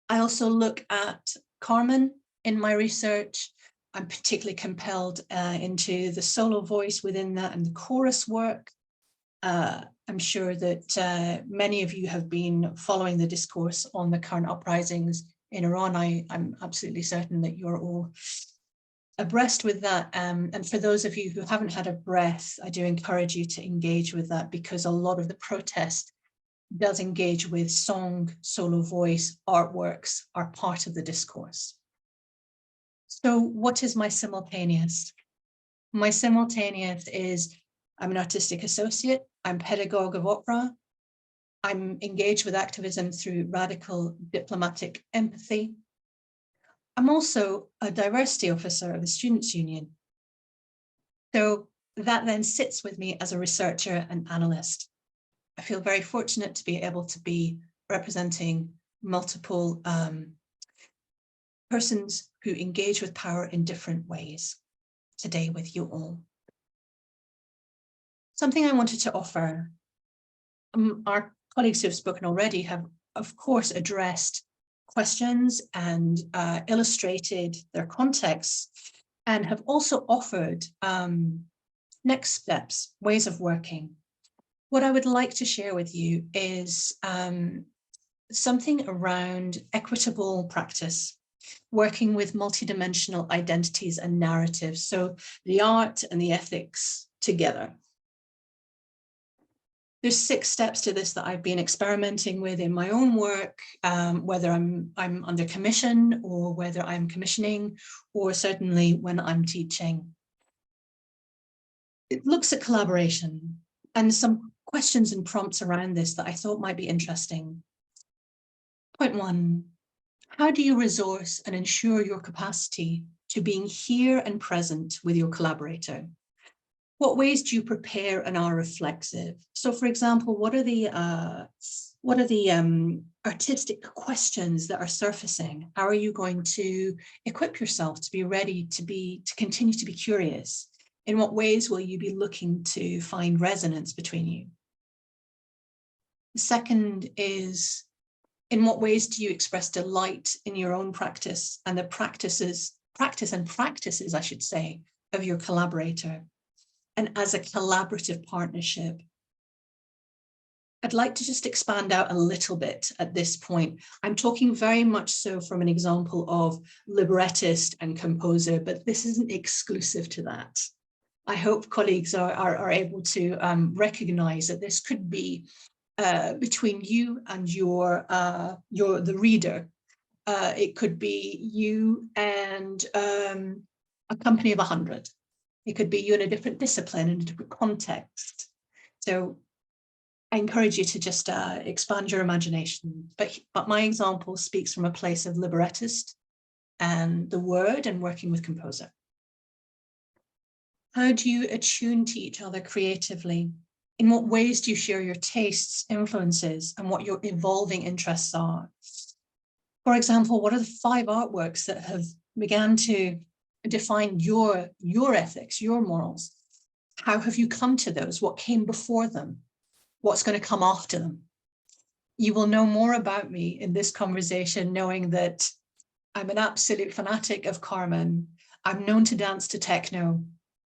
[SPEAKER 4] I also look at Carmen in my research. I'm particularly compelled into the solo voice within that and the chorus work. I'm sure that many of you have been following the discourse on the current uprisings in Iran. I'm absolutely certain that you're all abreast with that. And for those of you who haven't had a breath, I do encourage you to engage with that, because a lot of the protest does engage with song, solo voice, artworks are part of the discourse. So what is my simultaneous? My simultaneous is I'm an artistic associate, I'm pedagogue of opera, I'm engaged with activism through radical diplomatic empathy. I'm also a diversity officer of the Students' Union. So that then sits with me as a researcher and analyst. I feel very fortunate to be able to be representing multiple persons who engage with power in different ways today with you all. Something I wanted to offer, our colleagues who have spoken already have, of course, addressed questions and illustrated their contexts, and have also offered next steps, ways of working. What I would like to share with you is something around equitable practice, working with multidimensional identities and narratives, so the art and the ethics together. There's 6 steps to this that I've been experimenting with in my own work, whether I'm under commission or whether I'm commissioning, or certainly when I'm teaching. It looks at collaboration and some questions and prompts around this that I thought might be interesting. Point 1, how do you resource and ensure your capacity to being here and present with your collaborator? What ways do you prepare and are reflexive? So, for example, what are the artistic questions that are surfacing? How are you going to equip yourself to be ready to continue to be curious? In what ways will you be looking to find resonance between you? The second is, in what ways do you express delight in your own practice and the practices, I should say, of your collaborator? And as a collaborative partnership, I'd like to just expand out a little bit at this point. I'm talking very much so from an example of librettist and composer, but this isn't exclusive to that. I hope colleagues are able to recognize that this could be between you and the reader. It could be you and a company of 100. It could be you in a different discipline, in a different context. So I encourage you to just expand your imagination. But my example speaks from a place of librettist and the word and working with composer. How do you attune to each other creatively? In what ways do you share your tastes, influences, and what your evolving interests are? For example, what are the 5 artworks that have began to define your ethics, your morals? How have you come to those? What came before them? What's going to come after them? You will know more about me in this conversation, knowing that I'm an absolute fanatic of Carmen. I'm known to dance to techno.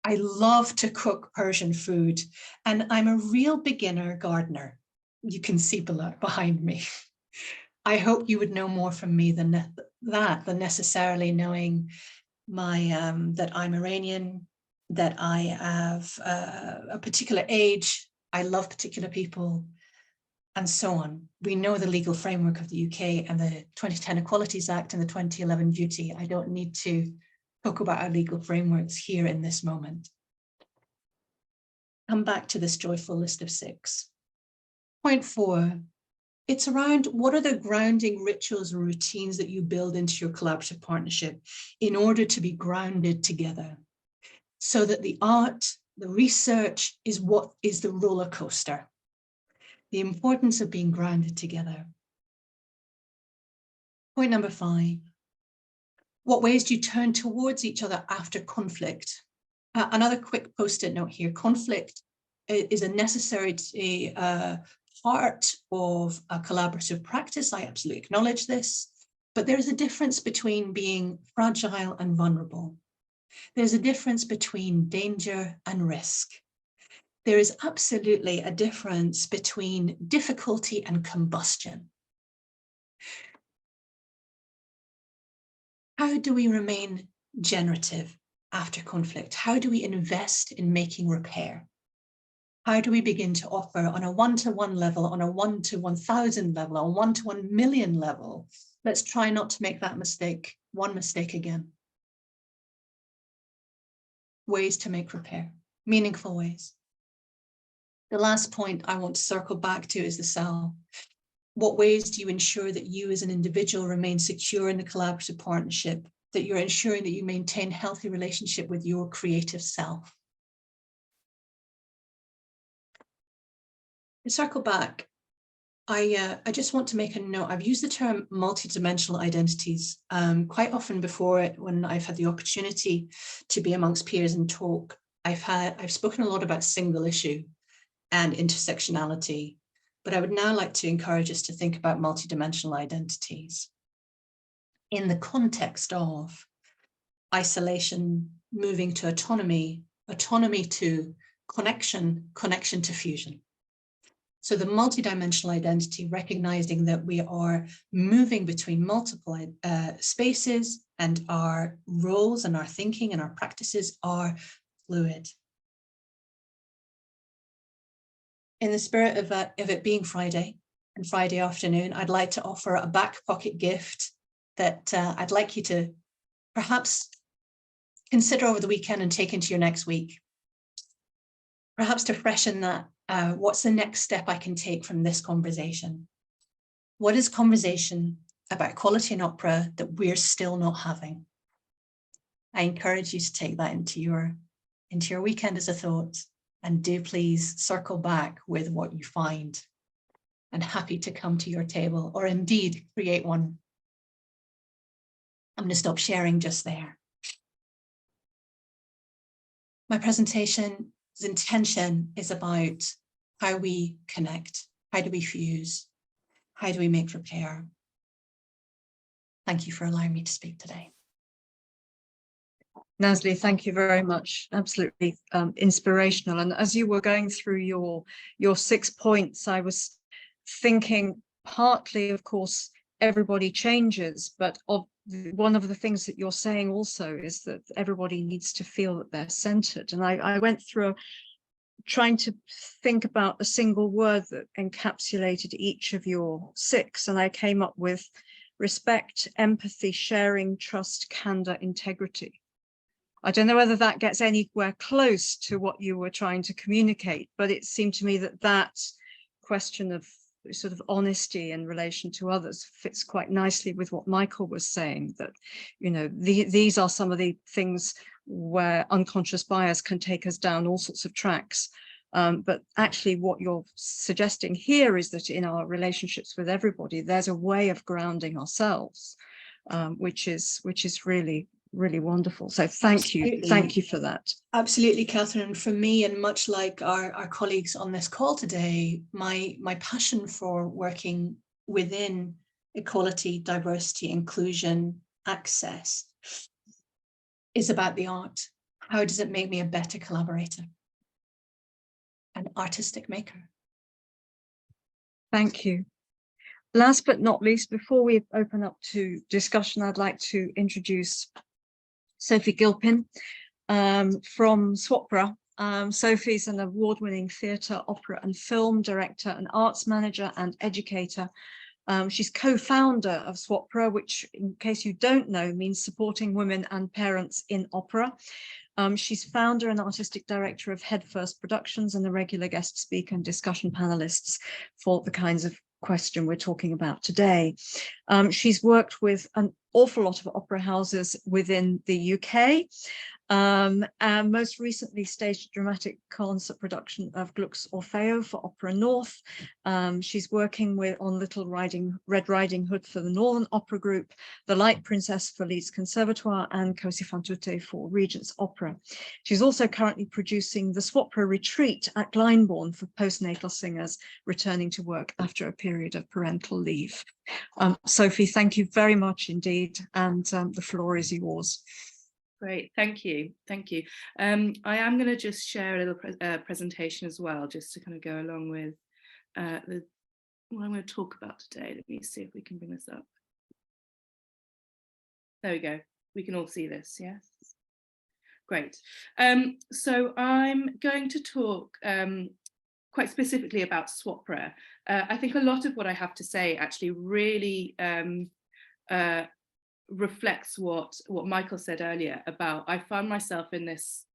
[SPEAKER 4] I love to cook Persian food, and I'm a real beginner gardener. You can see behind me. I hope you would know more from me than necessarily knowing that I'm Iranian, that I have a particular age, I love particular people, and so on. We know the legal framework of the UK and the 2010 Equalities Act and the 2011 Duty. I don't need to talk about our legal frameworks here in this moment. Come back to this joyful list of 6. Point 4, it's around what are the grounding rituals and routines that you build into your collaborative partnership in order to be grounded together, so that the art, the research is what is the roller coaster. The importance of being grounded together. Point number 5. What ways do you turn towards each other after conflict? Another quick post-it note here. Conflict is a necessary part of a collaborative practice. I absolutely acknowledge this, but there's a difference between being fragile and vulnerable. There's a difference between danger and risk. There is absolutely a difference between difficulty and combustion. How do we remain generative after conflict? How do we invest in making repair? How do we begin to offer on a 1-to-1 level, on a 1-to-1,000 level, on a 1-to-1 million level? Let's try not to make that mistake, one mistake again. Ways to make repair, meaningful ways. The last point I want to circle back to is the cell. What ways do you ensure that you as an individual remain secure in the collaborative partnership, that you're ensuring that you maintain healthy relationship with your creative self? To circle back, I just want to make a note. I've used the term multidimensional identities quite often before it, when I've had the opportunity to be amongst peers and talk. I've spoken a lot about single issue and intersectionality, but I would now like to encourage us to think about multidimensional identities in the context of isolation moving to autonomy, autonomy to connection, connection to fusion. So the multidimensional identity, recognizing that we are moving between multiple spaces, and our roles and our thinking and our practices are fluid. In the spirit of it being Friday and Friday afternoon, I'd like to offer a back pocket gift that I'd like you to perhaps consider over the weekend and take into your next week. Perhaps to freshen that, what's the next step I can take from this conversation? What is conversation about quality in opera that we're still not having? I encourage you to take that into your weekend as a thought, and do please circle back with what you find, and happy to come to your table, or indeed create one. I'm going to stop sharing just there. My presentation's intention is about how we connect, how do we fuse, how do we make repair. Thank you for allowing me to speak today.
[SPEAKER 1] Nazli, thank you very much. Absolutely inspirational. And as you were going through your 6 points, I was thinking partly, of course, everybody changes, but one of the things that you're saying also is that everybody needs to feel that they're centered. And I went through trying to think about a single word that encapsulated each of your 6, and I came up with respect, empathy, sharing, trust, candor, integrity. I don't know whether that gets anywhere close to what you were trying to communicate, but it seemed to me that that question of sort of honesty in relation to others fits quite nicely with what Michael was saying, that, you know, these are some of the things where unconscious bias can take us down all sorts of tracks. But actually what you're suggesting here is that in our relationships with everybody, there's a way of grounding ourselves, which is really wonderful. So thank you for that.
[SPEAKER 4] Absolutely, Katharine. For me, and much like our colleagues on this call today, my passion for working within equality, diversity, inclusion, access is about the art. How does it make me a better collaborator, an artistic maker?
[SPEAKER 1] Thank you. Last but not least, before we open up to discussion, I'd like to introduce Sophie Gilpin from SWAPRA. Sophie's an award-winning theatre, opera and film director, an arts manager and educator. She's co-founder of SWAPRA, which, in case you don't know, means Supporting Women and Parents in Opera. She's founder and artistic director of Head First Productions and a regular guest speaker and discussion panelists for the kinds of question we're talking about today. She's worked with an awful lot of opera houses within the UK, and most recently staged a dramatic concert production of Gluck's Orfeo for Opera North. She's working on Little Red Riding Hood for the Northern Opera Group, The Light Princess for Leeds Conservatoire, and Così fan tutte for Regent's Opera. She's also currently producing the SWAPRA Retreat at Glyndebourne for postnatal singers returning to work after a period of parental leave. Sophie, thank you very much indeed, and the floor is yours.
[SPEAKER 5] Great, thank you. I am going to just share a little presentation as well, just to kind of go along with what I'm going to talk about today. Let me see if we can bring this up. There we go. We can all see this, yes? Great. So I'm going to talk quite specifically about SWAPRA. I think a lot of what I have to say actually really reflects what Michael said earlier about, I found myself in this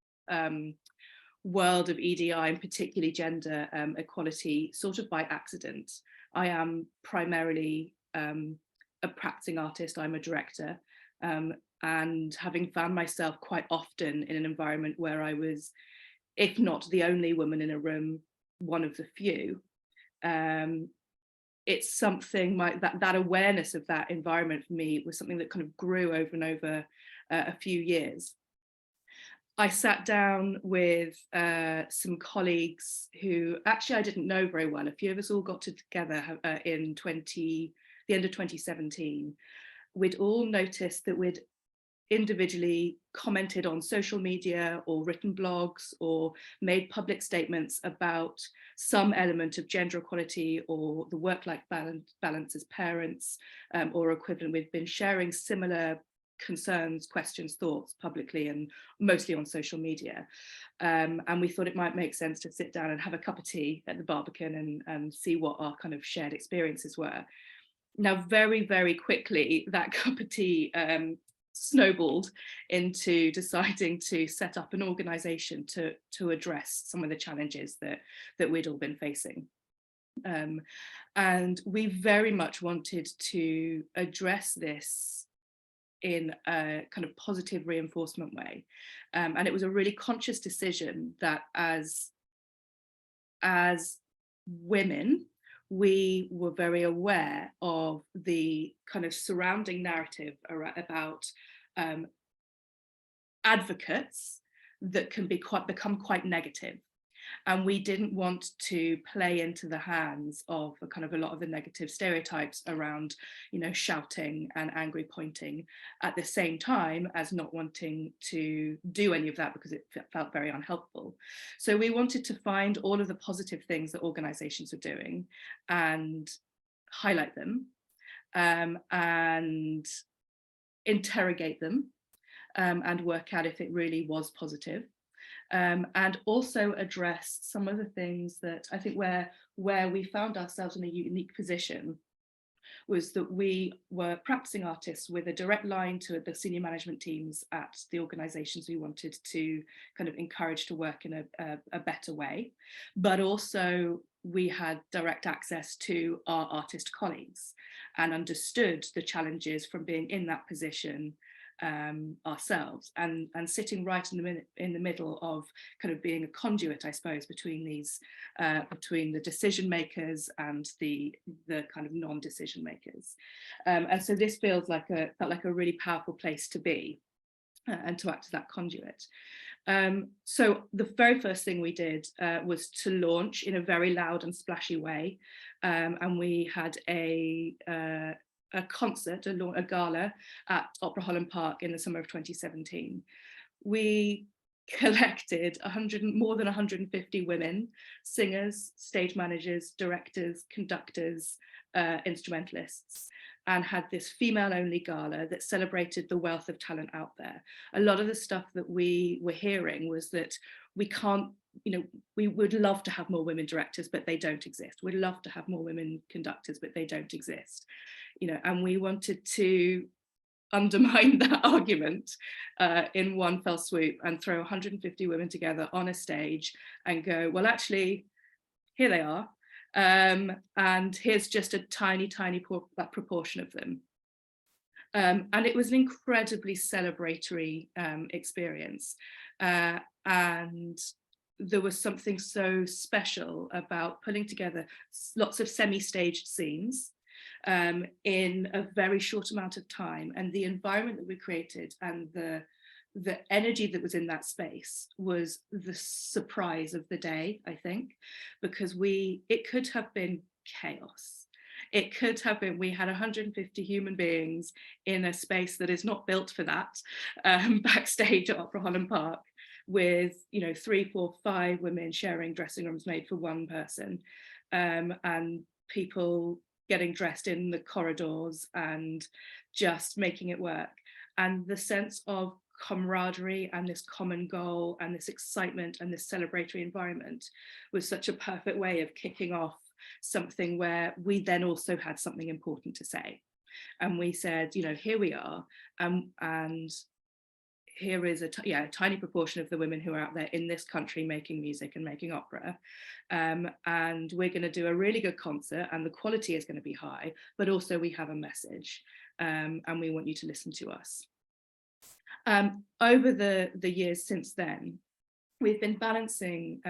[SPEAKER 5] world of EDI, and particularly gender equality, sort of by accident. I am primarily a practicing artist. I'm a director, and having found myself quite often in an environment where I was, if not the only woman in a room, one of the few, it's something that awareness of that environment for me was something that kind of grew over and over a few years. I sat down with some colleagues who actually I didn't know very well. A few of us all got together in the end of 2017. We'd all noticed that we'd individually commented on social media or written blogs or made public statements about some element of gender equality or the work-life balance as parents or equivalent. We've been sharing similar concerns, questions, thoughts publicly and mostly on social media. And we thought it might make sense to sit down and have a cup of tea at the Barbican and see what our kind of shared experiences were. Now, very, very quickly, that cup of tea snowballed into deciding to set up an organisation to address some of the challenges that we'd all been facing. And we very much wanted to address this in a kind of positive reinforcement way. And it was a really conscious decision that as women, we were very aware of the kind of surrounding narrative about advocates that can become quite negative. And we didn't want to play into the hands of a lot of the negative stereotypes around, shouting and angry pointing, at the same time as not wanting to do any of that because it felt very unhelpful. So we wanted to find all of the positive things that organizations were doing and highlight them and interrogate them and work out if it really was positive. And also address some of the things that I think where we found ourselves in a unique position was that we were practicing artists with a direct line to the senior management teams at the organisations we wanted to kind of encourage to work in a better way, but also we had direct access to our artist colleagues and understood the challenges from being in that position ourselves and sitting right in the middle of kind of being a conduit, I suppose, between these between the decision makers and the kind of non-decision makers, and so this felt like a really powerful place to be and to act as that conduit. So the very first thing we did was to launch in a very loud and splashy way, and we had a concert, a gala at Opera Holland Park in the summer of 2017. We collected more than 150 women, singers, stage managers, directors, conductors, instrumentalists, and had this female-only gala that celebrated the wealth of talent out there. A lot of the stuff that we were hearing was that we can't, we would love to have more women directors, but they don't exist. We'd love to have more women conductors, but they don't exist. And we wanted to undermine that argument in one fell swoop and throw 150 women together on a stage and go, well, actually, here they are. And here's just a tiny proportion of them. And it was an incredibly celebratory experience. And there was something so special about putting together lots of semi-staged scenes in a very short amount of time, and the environment that we created and the energy that was in that space was the surprise of the day, I think, because it could have been chaos. It could have been, we had 150 human beings in a space that is not built for that, backstage at Opera Holland Park, with 3, 4, 5 women sharing dressing rooms made for one person, and people getting dressed in the corridors and just making it work. And the sense of camaraderie and this common goal and this excitement and this celebratory environment was such a perfect way of kicking off something where we then also had something important to say. And we said, here we are, and here is a tiny proportion of the women who are out there in this country making music and making opera, and we're going to do a really good concert and the quality is going to be high, but also we have a message, and we want you to listen to us. Over the years since then, we've been balancing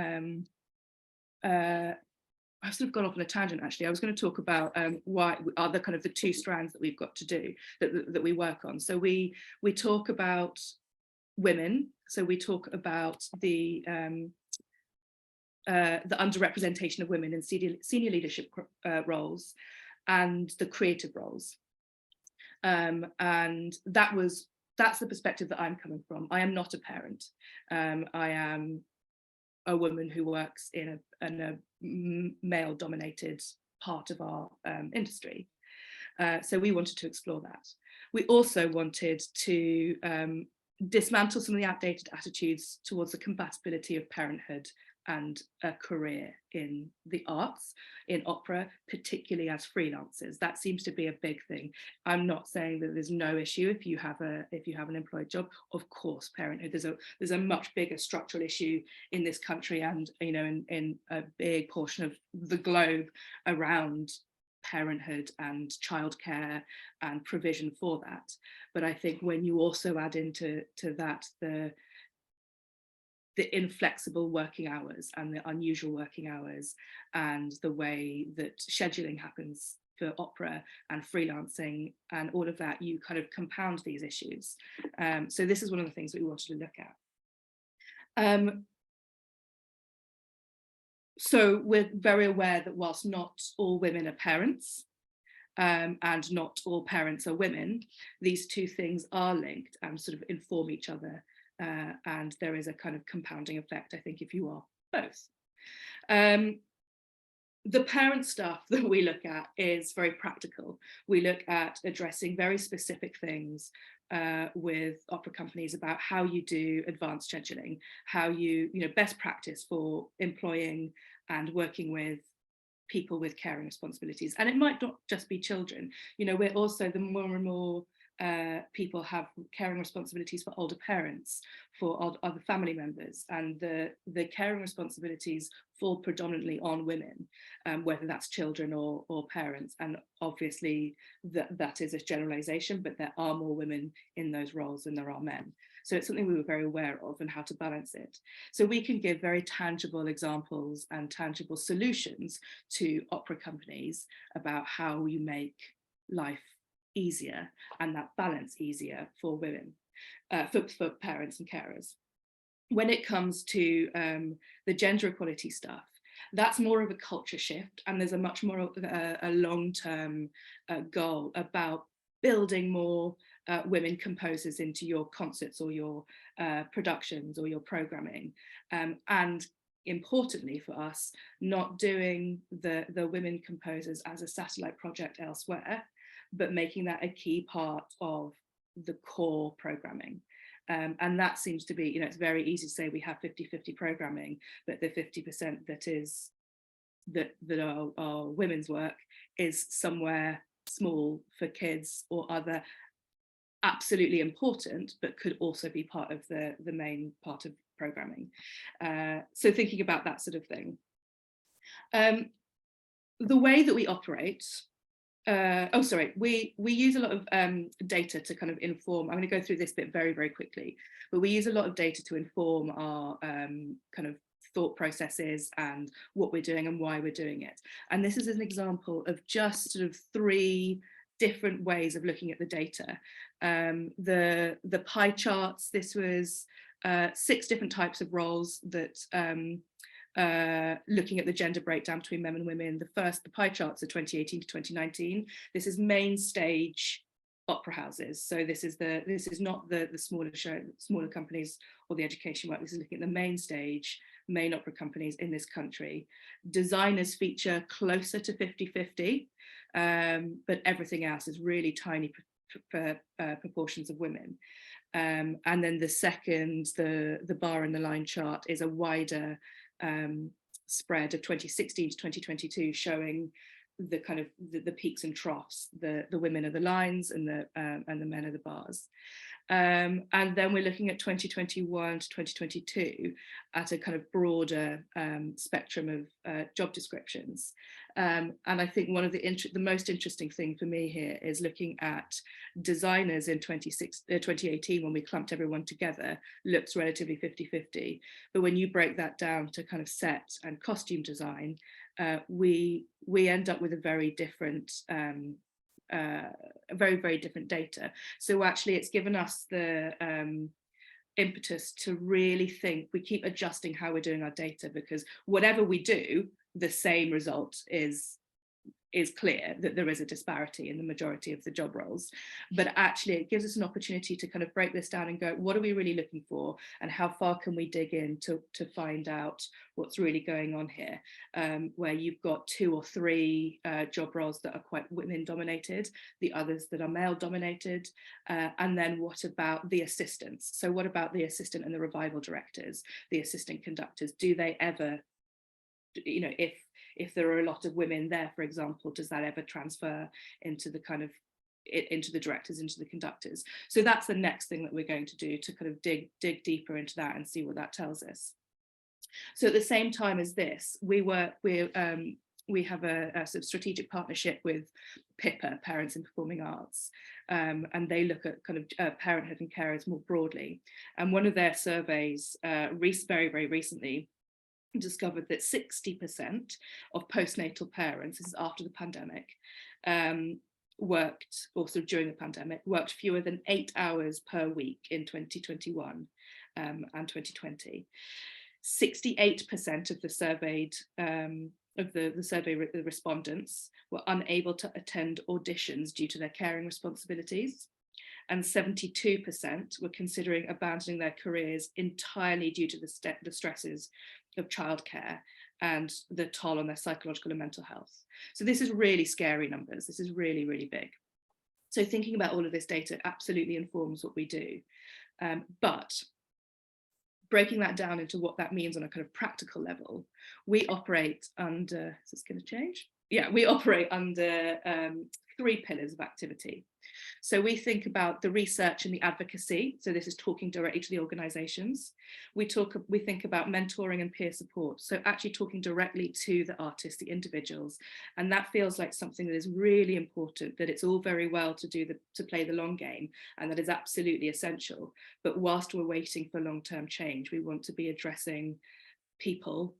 [SPEAKER 5] I've sort of gone off on a tangent, actually. I was going to talk about why are the kind of the two strands that we've got to do, that we work on. So we talk about women. So we talk about the underrepresentation of women in senior leadership roles and the creative roles. And that's the perspective that I'm coming from. I am not a parent. I am a woman who works in a male-dominated part of our industry. So we wanted to explore that. We also wanted to dismantle some of the outdated attitudes towards the compatibility of parenthood and a career in the arts, in opera, particularly as freelancers. That seems to be a big thing. I'm not saying that there's no issue if you have an employed job. Of course, parenthood, there's a much bigger structural issue in this country, and in a big portion of the globe around parenthood and childcare and provision for that. But I think when you also add into that the inflexible working hours and the unusual working hours and the way that scheduling happens for opera and freelancing and all of that, you kind of compound these issues. So this is one of the things that we wanted to look at. So we're very aware that whilst not all women are parents, and not all parents are women, these two things are linked and sort of inform each other. And there is a kind of compounding effect, I think, if you are both. The parent stuff that we look at is very practical. We look at addressing very specific things with opera companies about how you do advanced scheduling, how you best practice for employing and working with people with caring responsibilities. And it might not just be children. We're also, the more and more people have caring responsibilities for older parents, for other family members, and the caring responsibilities fall predominantly on women, whether that's children or parents. And obviously that is a generalization, but there are more women in those roles than there are men. So it's something we were very aware of and how to balance it. So we can give very tangible examples and tangible solutions to opera companies about how you make life easier and that balance easier for women, for parents and carers. When it comes to the gender equality stuff, that's more of a culture shift, and there's a much more a long-term goal about building more women composers into your concerts or your productions or your programming, and importantly for us, not doing the women composers as a satellite project elsewhere, but making that a key part of the core programming. And that seems to be, it's very easy to say we have 50-50 programming, but the 50% that are women's work is somewhere small for kids or other, absolutely important, but could also be part of the main part of programming. So thinking about that sort of thing. The way that we operate, we use a lot of data to kind of inform. I'm going to go through this bit very, very quickly, but we use a lot of data to inform our kind of thought processes and what we're doing and why we're doing it. And this is an example of just sort of 3 different ways of looking at the data. The pie charts, this was 6 different types of roles that looking at the gender breakdown between men and women. The pie charts are 2018 to 2019. This is main stage opera houses. So this is not the smaller companies or the education work. This is looking at the main stage, main opera companies in this country. Designers feature closer to 50-50, but everything else is really tiny proportions of women. And then the second, the bar in the line chart is a wider spread of 2016 to 2022, showing the kind of the peaks and troughs. The women are the lines and the men are the bars. And then we're looking at 2021 to 2022 at a kind of broader spectrum of job descriptions. And I think one of the most interesting thing for me here is looking at designers in 2018, when we clumped everyone together, looks relatively 50-50. But when you break that down to kind of set and costume design, we end up with a very different very different data. So actually it's given us the impetus to really think. We keep adjusting how we're doing our data, because whatever we do, the same result is clear, that there is a disparity in the majority of the job roles. But actually it gives us an opportunity to kind of break this down and go, what are we really looking for, and how far can we dig in to find out what's really going on here, where you've got 2 or 3 job roles that are quite women dominated, the others that are male dominated, and then what about the assistants? So what about the assistant and the revival directors, the assistant conductors? Do they ever, you know, if there are a lot of women there, for example, does that ever transfer into the kind of into the directors, into the conductors? So that's the next thing that we're going to do, to kind of dig deeper into that and see what that tells us. So at the same time as this, we have a sort of strategic partnership with PIPA, Parents in Performing Arts, and they look at kind of parenthood and carers more broadly. And one of their surveys very recently discovered that 60% of postnatal parents, this is after the pandemic, worked, also during the pandemic, worked fewer than 8 hours per week in 2021 and 2020. 68% of the surveyed the survey respondents were unable to attend auditions due to their caring responsibilities, and 72% were considering abandoning their careers entirely due to the stresses of childcare and the toll on their psychological and mental health. So this is really scary numbers. This is really, really big. So thinking about all of this data absolutely informs what we do. But breaking that down into what that means on a kind of practical level, we operate under, is this going to change? Yeah, we operate under 3 pillars of activity. So we think about the research and the advocacy. So this is talking directly to the organisations. We think about mentoring and peer support. So actually talking directly to the artists, the individuals. And that feels like something that is really important, that it's all very well to play the long game, and that is absolutely essential. But whilst we're waiting for long-term change, we want to be addressing people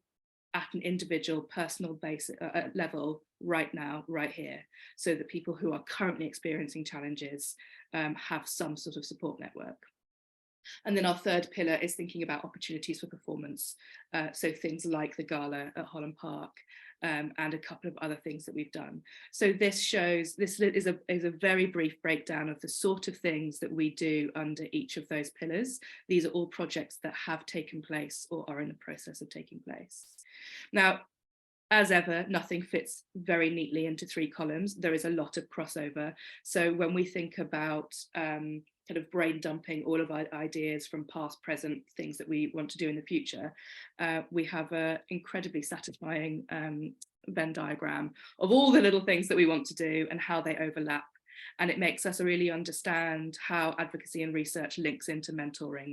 [SPEAKER 5] at an individual personal basis level right now, right here, so that people who are currently experiencing challenges have some sort of support network. And then our third pillar is thinking about opportunities for performance. So things like the gala at Holland Park, and a couple of other things that we've done. So this is a very brief breakdown of the sort of things that we do under each of those pillars. These are all projects that have taken place or are in the process of taking place. Now, as ever, nothing fits very neatly into 3 columns. There is a lot of crossover. So when we think about kind of brain dumping all of our ideas from past, present, things that we want to do in the future, we have an incredibly satisfying Venn diagram of all the little things that we want to do and how they overlap. And it makes us really understand how advocacy and research links into mentoring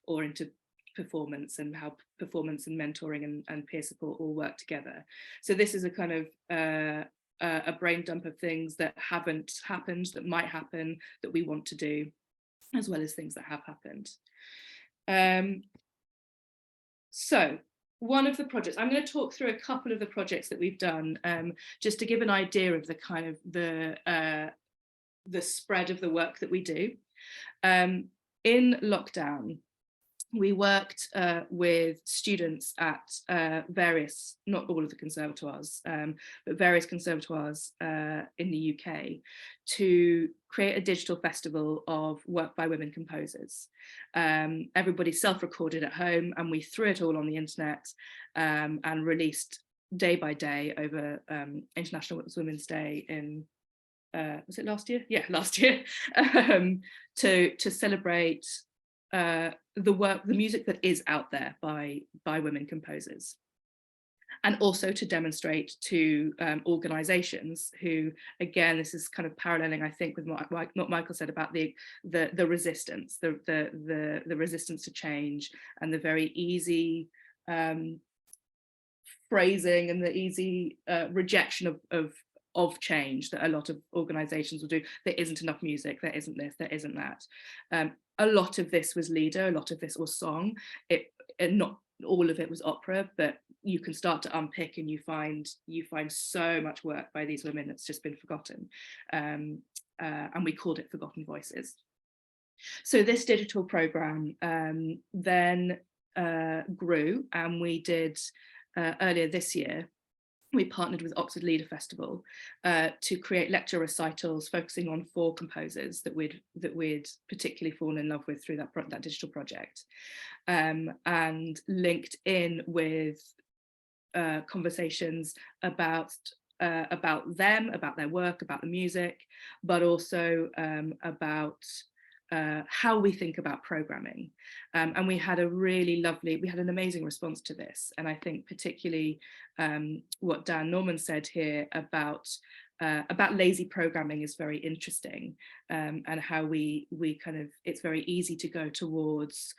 [SPEAKER 5] or into performance, and how performance and mentoring and peer support all work together. So this is a kind of a brain dump of things that haven't happened, that might happen, that we want to do, as well as things that have happened. So one of the projects, I'm going to talk through a couple of the projects that we've done, just to give an idea of the kind of the spread of the work that we do. In lockdown, we worked with students at various, not all of the conservatoires, but various conservatoires in the UK, to create a digital festival of work by women composers. Everybody self-recorded at home, and we threw it all on the internet and released day by day over International Women's Day in, was it last year? Yeah, last year, to celebrate the music that is out there by women composers. and also to demonstrate to organisations who, again, this is kind of paralleling, I think, with what Michael said about the resistance, the resistance to change, and the very easy phrasing and the easy rejection of change that a lot of organisations will do. There isn't enough music, there isn't this, there isn't that. A lot of this was lieder, a lot of this was song. Not all of it was opera, but you can start to unpick and you find so much work by these women that's just been forgotten. And we called it Forgotten Voices. So this digital programme then grew, and we did earlier this year, we partnered with Oxford Leader Festival to create lecture recitals focusing on 4 composers that we'd particularly fallen in love with through that digital project, and linked in with conversations about them, about their work, about the music, but also about how we think about programming. And we had an amazing response to this. And I think particularly what Dan Norman said here about lazy programming is very interesting, and how we kind of, it's very easy to go towards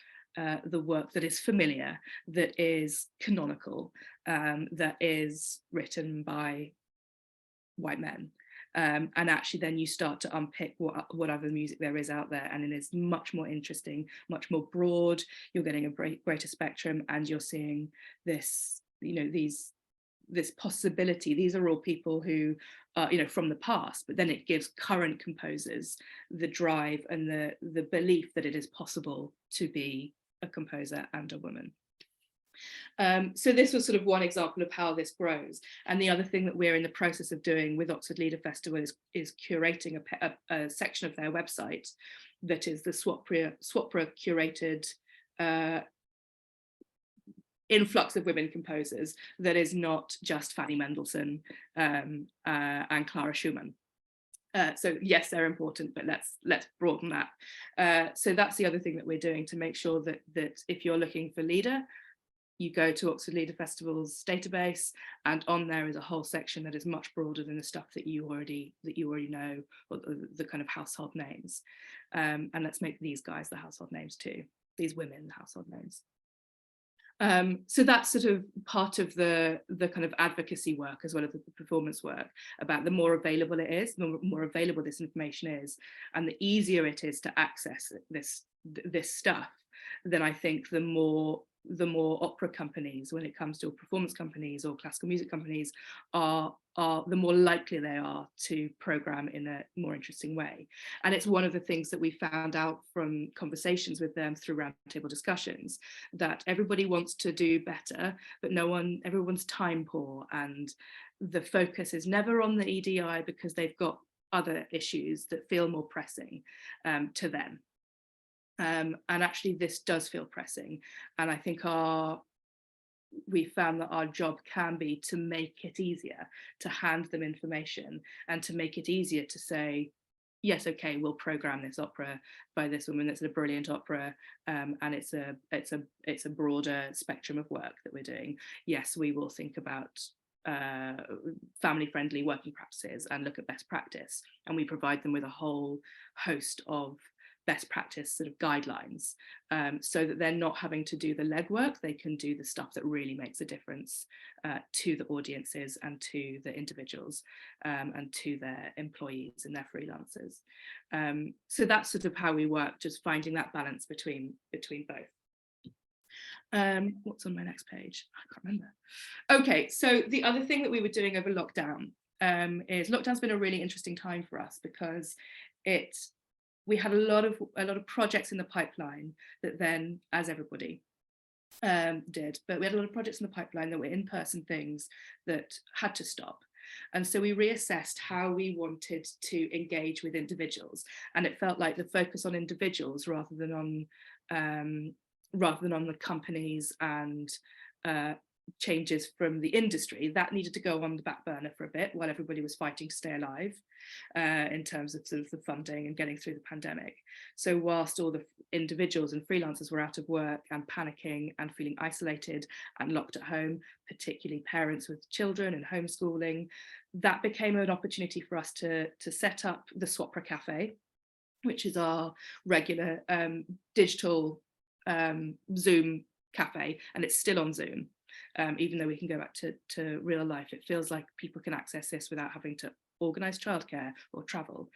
[SPEAKER 5] the work that is familiar, that is canonical, that is written by white men. And actually then you start to unpick what other music there is out there, and it is much more interesting, much more broad. You're getting a greater spectrum, and you're seeing this, this possibility. These are all people who are, from the past, but then it gives current composers the drive and the belief that it is possible to be a composer and a woman. So this was sort of one example of how this grows. And the other thing that we're in the process of doing with Oxford Leader Festival is curating a section of their website that is the SWAPRA curated influx of women composers, that is not just Fanny Mendelssohn and Clara Schumann. So yes, they're important, but let's broaden that. So that's the other thing that we're doing to make sure that if you're looking for leader, you go to Oxford Leader Festival's database, and on there is a whole section that is much broader than the stuff that you already know, or the kind of household names. And let's make these guys the household names too, these women the household names. So that's sort of part of the kind of advocacy work, as well as the performance work, about the more available it is, the more available this information is, and the easier it is to access this stuff, then I think the more opera companies, when it comes to performance companies or classical music companies, are the more likely they are to program in a more interesting way. And it's one of the things that we found out from conversations with them through roundtable discussions, that everybody wants to do better, but everyone's time poor, and the focus is never on the EDI because they've got other issues that feel more pressing to them. And actually this does feel pressing, and I think we found that our job can be to make it easier, to hand them information, and to make it easier to say, yes, okay, we'll program this opera by this woman that's a brilliant opera, and it's a broader spectrum of work that we're doing. Yes, we will think about family-friendly working practices and look at best practice, and we provide them with a whole host of best practice sort of guidelines, so that they're not having to do the legwork. They can do the stuff that really makes a difference to the audiences and to the individuals, and to their employees and their freelancers. So that's sort of how we work, just finding that balance between both. What's on my next page? I can't remember. Okay, so the other thing that we were doing over lockdown is, lockdown's been a really interesting time for us, because we had a lot of projects in the pipeline that then, as everybody did, but we had a lot of projects in the pipeline that were in-person things that had to stop. And so we reassessed how we wanted to engage with individuals, and it felt like the focus on individuals rather than on the companies and changes from the industry, that needed to go on the back burner for a bit while everybody was fighting to stay alive, in terms of sort of the funding and getting through the pandemic. So whilst all the individuals and freelancers were out of work and panicking and feeling isolated and locked at home, particularly parents with children and homeschooling, that became an opportunity for us to set up the Swapra Cafe, which is our regular digital Zoom cafe, and it's still on Zoom. Even though we can go back to real life, it feels like people can access this without having to organise childcare or travel.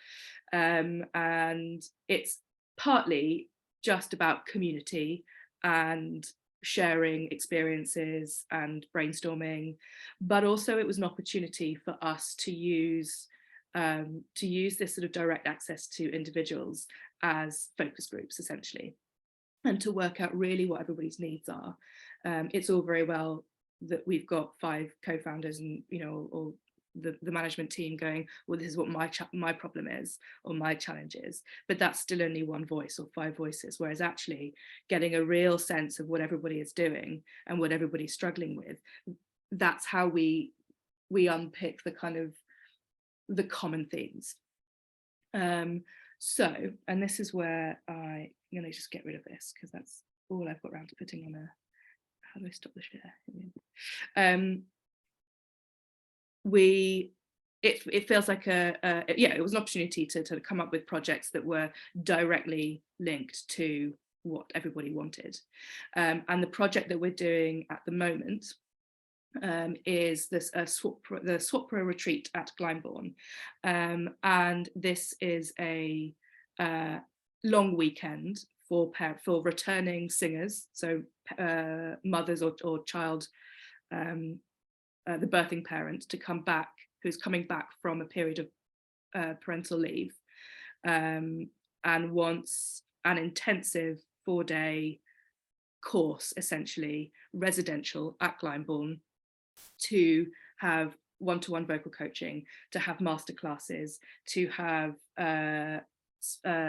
[SPEAKER 5] And it's partly just about community and sharing experiences and brainstorming, but also it was an opportunity for us to use this sort of direct access to individuals as focus groups, essentially, and to work out really what everybody's needs are. It's all very well that we've got 5 co-founders and, you know, or the management team going, well, this is what my problem is, or my challenge is, but that's still only one voice or 5 voices, whereas actually getting a real sense of what everybody is doing and what everybody's struggling with, that's how we unpick the kind of the common themes. So, and this is where I'm going to just get rid of this because that's all I've got around to putting on a, how do I stop the share? It feels like it was an opportunity to come up with projects that were directly linked to what everybody wanted. And the project that we're doing at the moment is this the Swapra retreat at Glyndebourne, and this is a long weekend for returning singers, so mothers or child, the birthing parent, to come back, who's coming back from a period of parental leave, and wants an intensive 4-day course, essentially residential at Glyndebourne, to have one-to-one vocal coaching, to have masterclasses, to have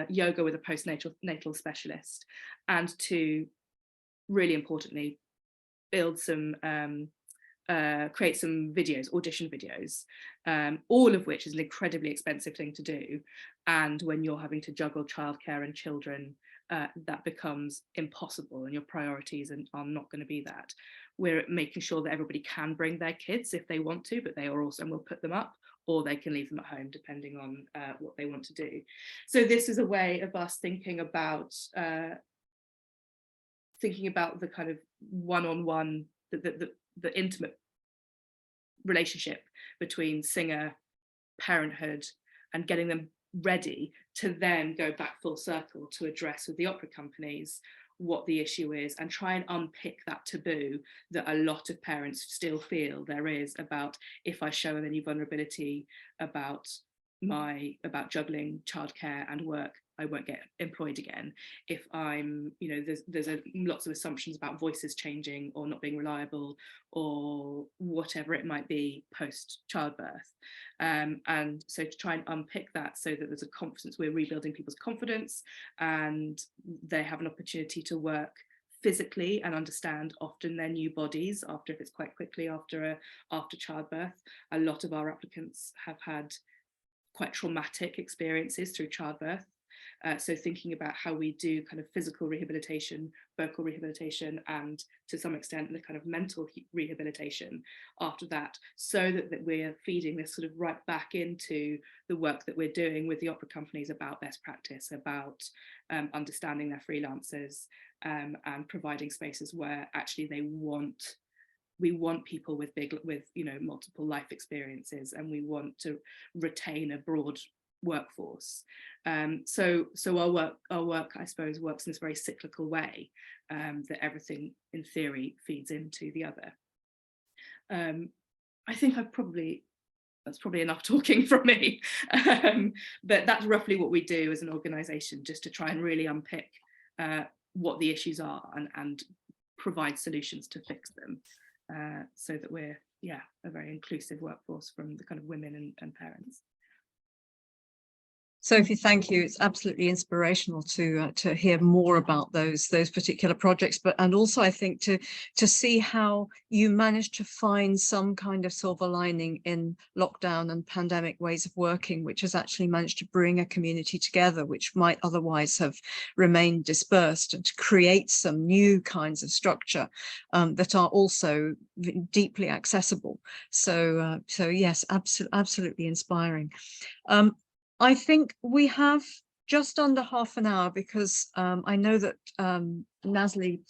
[SPEAKER 5] yoga with a postnatal specialist, and to, really importantly, build some create some videos, audition videos, all of which is an incredibly expensive thing to do. And when you're having to juggle childcare and children, that becomes impossible, and your priorities are not going to be that. We're making sure that everybody can bring their kids if they want to, but they are also, and we'll put them up, or they can leave them at home depending on what they want to do. So this is a way of us thinking about the kind of one-on-one, the intimate relationship between singer, parenthood, and getting them ready to then go back full circle to address with the opera companies what the issue is, and try and unpick that taboo that a lot of parents still feel there is about, if I show any vulnerability about juggling childcare and work, I won't get employed again. If I'm, there's lots of assumptions about voices changing or not being reliable or whatever it might be post childbirth. And so to try and unpick that so that there's a confidence, we're rebuilding people's confidence, and they have an opportunity to work physically and understand often their new bodies after, if it's quite quickly after childbirth. A lot of our applicants have had quite traumatic experiences through childbirth. So thinking about how we do kind of physical rehabilitation, vocal rehabilitation, and to some extent the kind of mental rehabilitation after that, so that we're feeding this sort of right back into the work that we're doing with the opera companies about best practice, about understanding their freelancers, and providing spaces where actually we want people with multiple life experiences, and we want to retain a broad workforce. So our work, I suppose, works in this very cyclical way, that everything in theory feeds into the other. I think that's probably enough talking from me, but that's roughly what we do as an organisation, just to try and really unpick what the issues are and provide solutions to fix them, so that we're a very inclusive workforce from the kind of women and parents.
[SPEAKER 1] Sophie, thank you. It's absolutely inspirational to hear more about those particular projects, and also I think to see how you managed to find some kind of silver lining in lockdown and pandemic ways of working, which has actually managed to bring a community together, which might otherwise have remained dispersed, and to create some new kinds of structure that are also deeply accessible. So yes, absolutely inspiring. I think we have just under half an hour, because I know that Nazli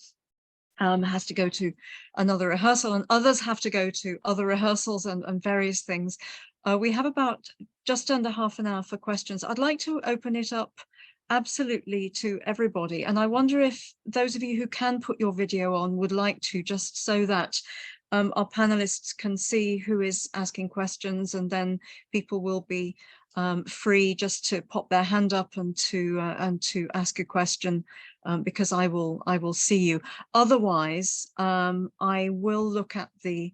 [SPEAKER 1] has to go to another rehearsal, and others have to go to other rehearsals and various things. We have about just under half an hour for questions. I'd like to open it up absolutely to everybody, and I wonder if those of you who can put your video on would like to, just so that our panelists can see who is asking questions, and then people will be free just to pop their hand up and to ask a question, because I will see you. Otherwise, I will look at the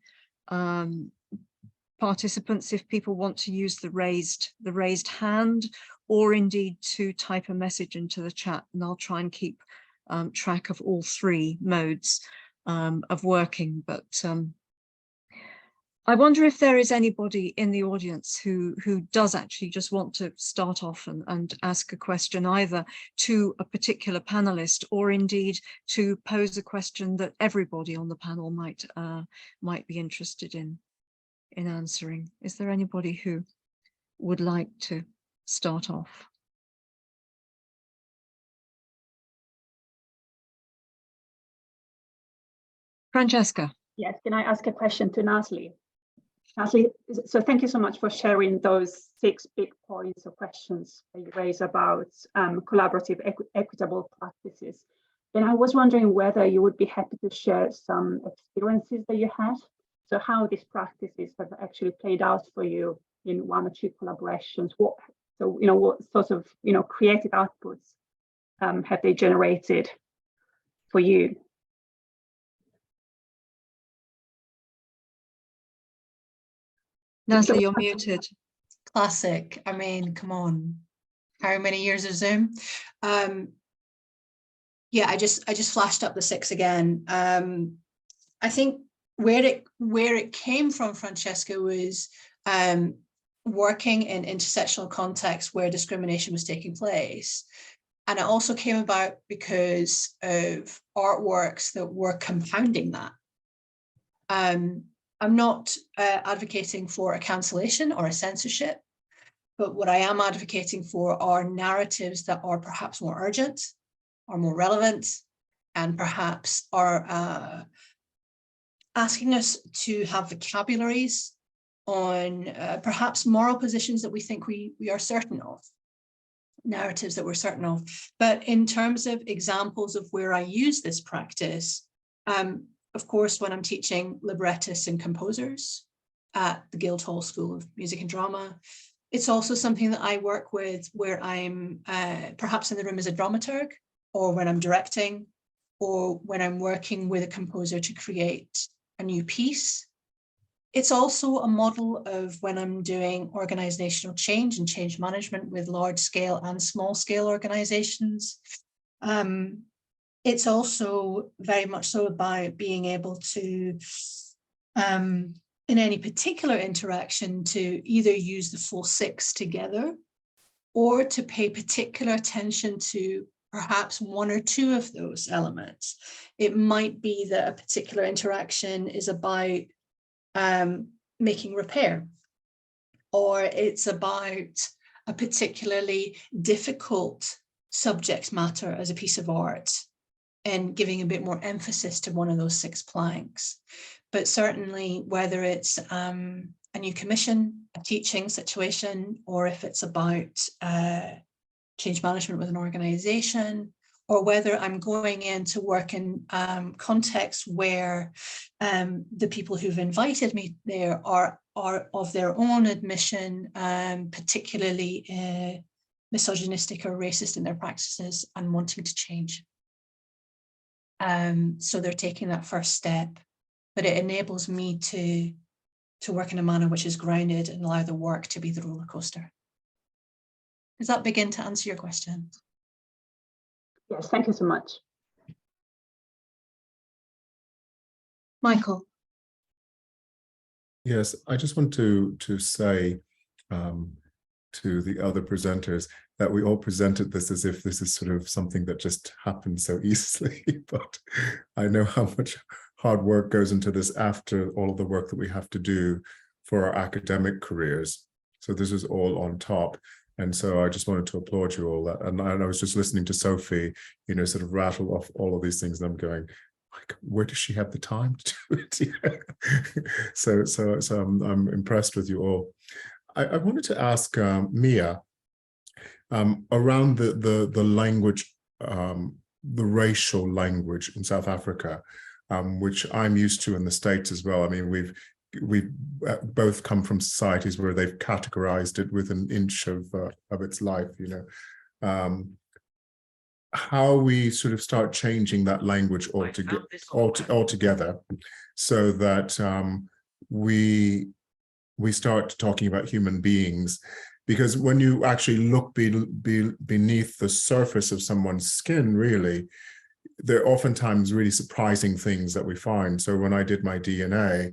[SPEAKER 1] participants if people want to use the raised hand, or indeed to type a message into the chat, and I'll try and keep track of all three modes of working. But I wonder if there is anybody in the audience who does actually just want to start off and ask a question, either to a particular panelist, or indeed to pose a question that everybody on the panel might be interested in answering. Is there anybody who would like to start off? Francesca.
[SPEAKER 6] Yes, can I ask a question to Nazli? Nazli, so thank you so much for sharing those 6 big points or questions that you raised about collaborative, equitable practices. And I was wondering whether you would be happy to share some experiences that you had. So how these practices have actually played out for you in 1 or 2 collaborations. What sort of creative outputs have they generated for you?
[SPEAKER 1] Nazli, you're muted.
[SPEAKER 4] Classic. I mean, come on. How many years of Zoom? Yeah, I just flashed up the 6 again. I think where it came from, Francesca, was working in intersectional contexts where discrimination was taking place. And it also came about because of artworks that were compounding that. I'm not advocating for a cancellation or a censorship, but what I am advocating for are narratives that are perhaps more urgent, are more relevant, and perhaps are asking us to have vocabularies on perhaps moral positions that we think we are certain of, narratives that we're certain of. But in terms of examples of where I use this practice, of course, when I'm teaching librettists and composers at the Guildhall School of Music and Drama, it's also something that I work with where I'm perhaps in the room as a dramaturg, or when I'm directing, or when I'm working with a composer to create a new piece. It's also a model of when I'm doing organizational change and change management with large scale and small scale organizations. It's also very much so about being able to, in any particular interaction, to either use the full 6 together, or to pay particular attention to perhaps 1 or 2 of those elements. It might be that a particular interaction is about making repair, or it's about a particularly difficult subject matter as a piece of art, and giving a bit more emphasis to one of those 6 planks. But certainly, whether it's a new commission, a teaching situation, or if it's about change management with an organization, or whether I'm going in to work in contexts where the people who've invited me there are of their own admission, particularly misogynistic or racist in their practices and wanting to change. So they're taking that first step, but it enables me to work in a manner which is grounded and allow the work to be the roller coaster. Does that begin to answer your question?
[SPEAKER 6] Yes, thank you so much.
[SPEAKER 4] Michael.
[SPEAKER 3] Yes, I just want to say to the other presenters that we all presented this as if this is sort of something that just happened so easily, but I know how much hard work goes into this after all of the work that we have to do for our academic careers. So this is all on top. And so I just wanted to applaud you all. And I was just listening to Sophie, you know, sort of rattle off all of these things, and I'm going, like, where does she have the time to do it? so I'm impressed with you all. I wanted to ask Mia around the language, the racial language in South Africa, which I'm used to in the States as well. I mean, we've both come from societies where they've categorized it with an inch of its life, you know. How we sort of start changing that language altogether, so that we start talking about human beings, because when you actually look beneath the surface of someone's skin, really, there are oftentimes really surprising things that we find. So when I did my DNA,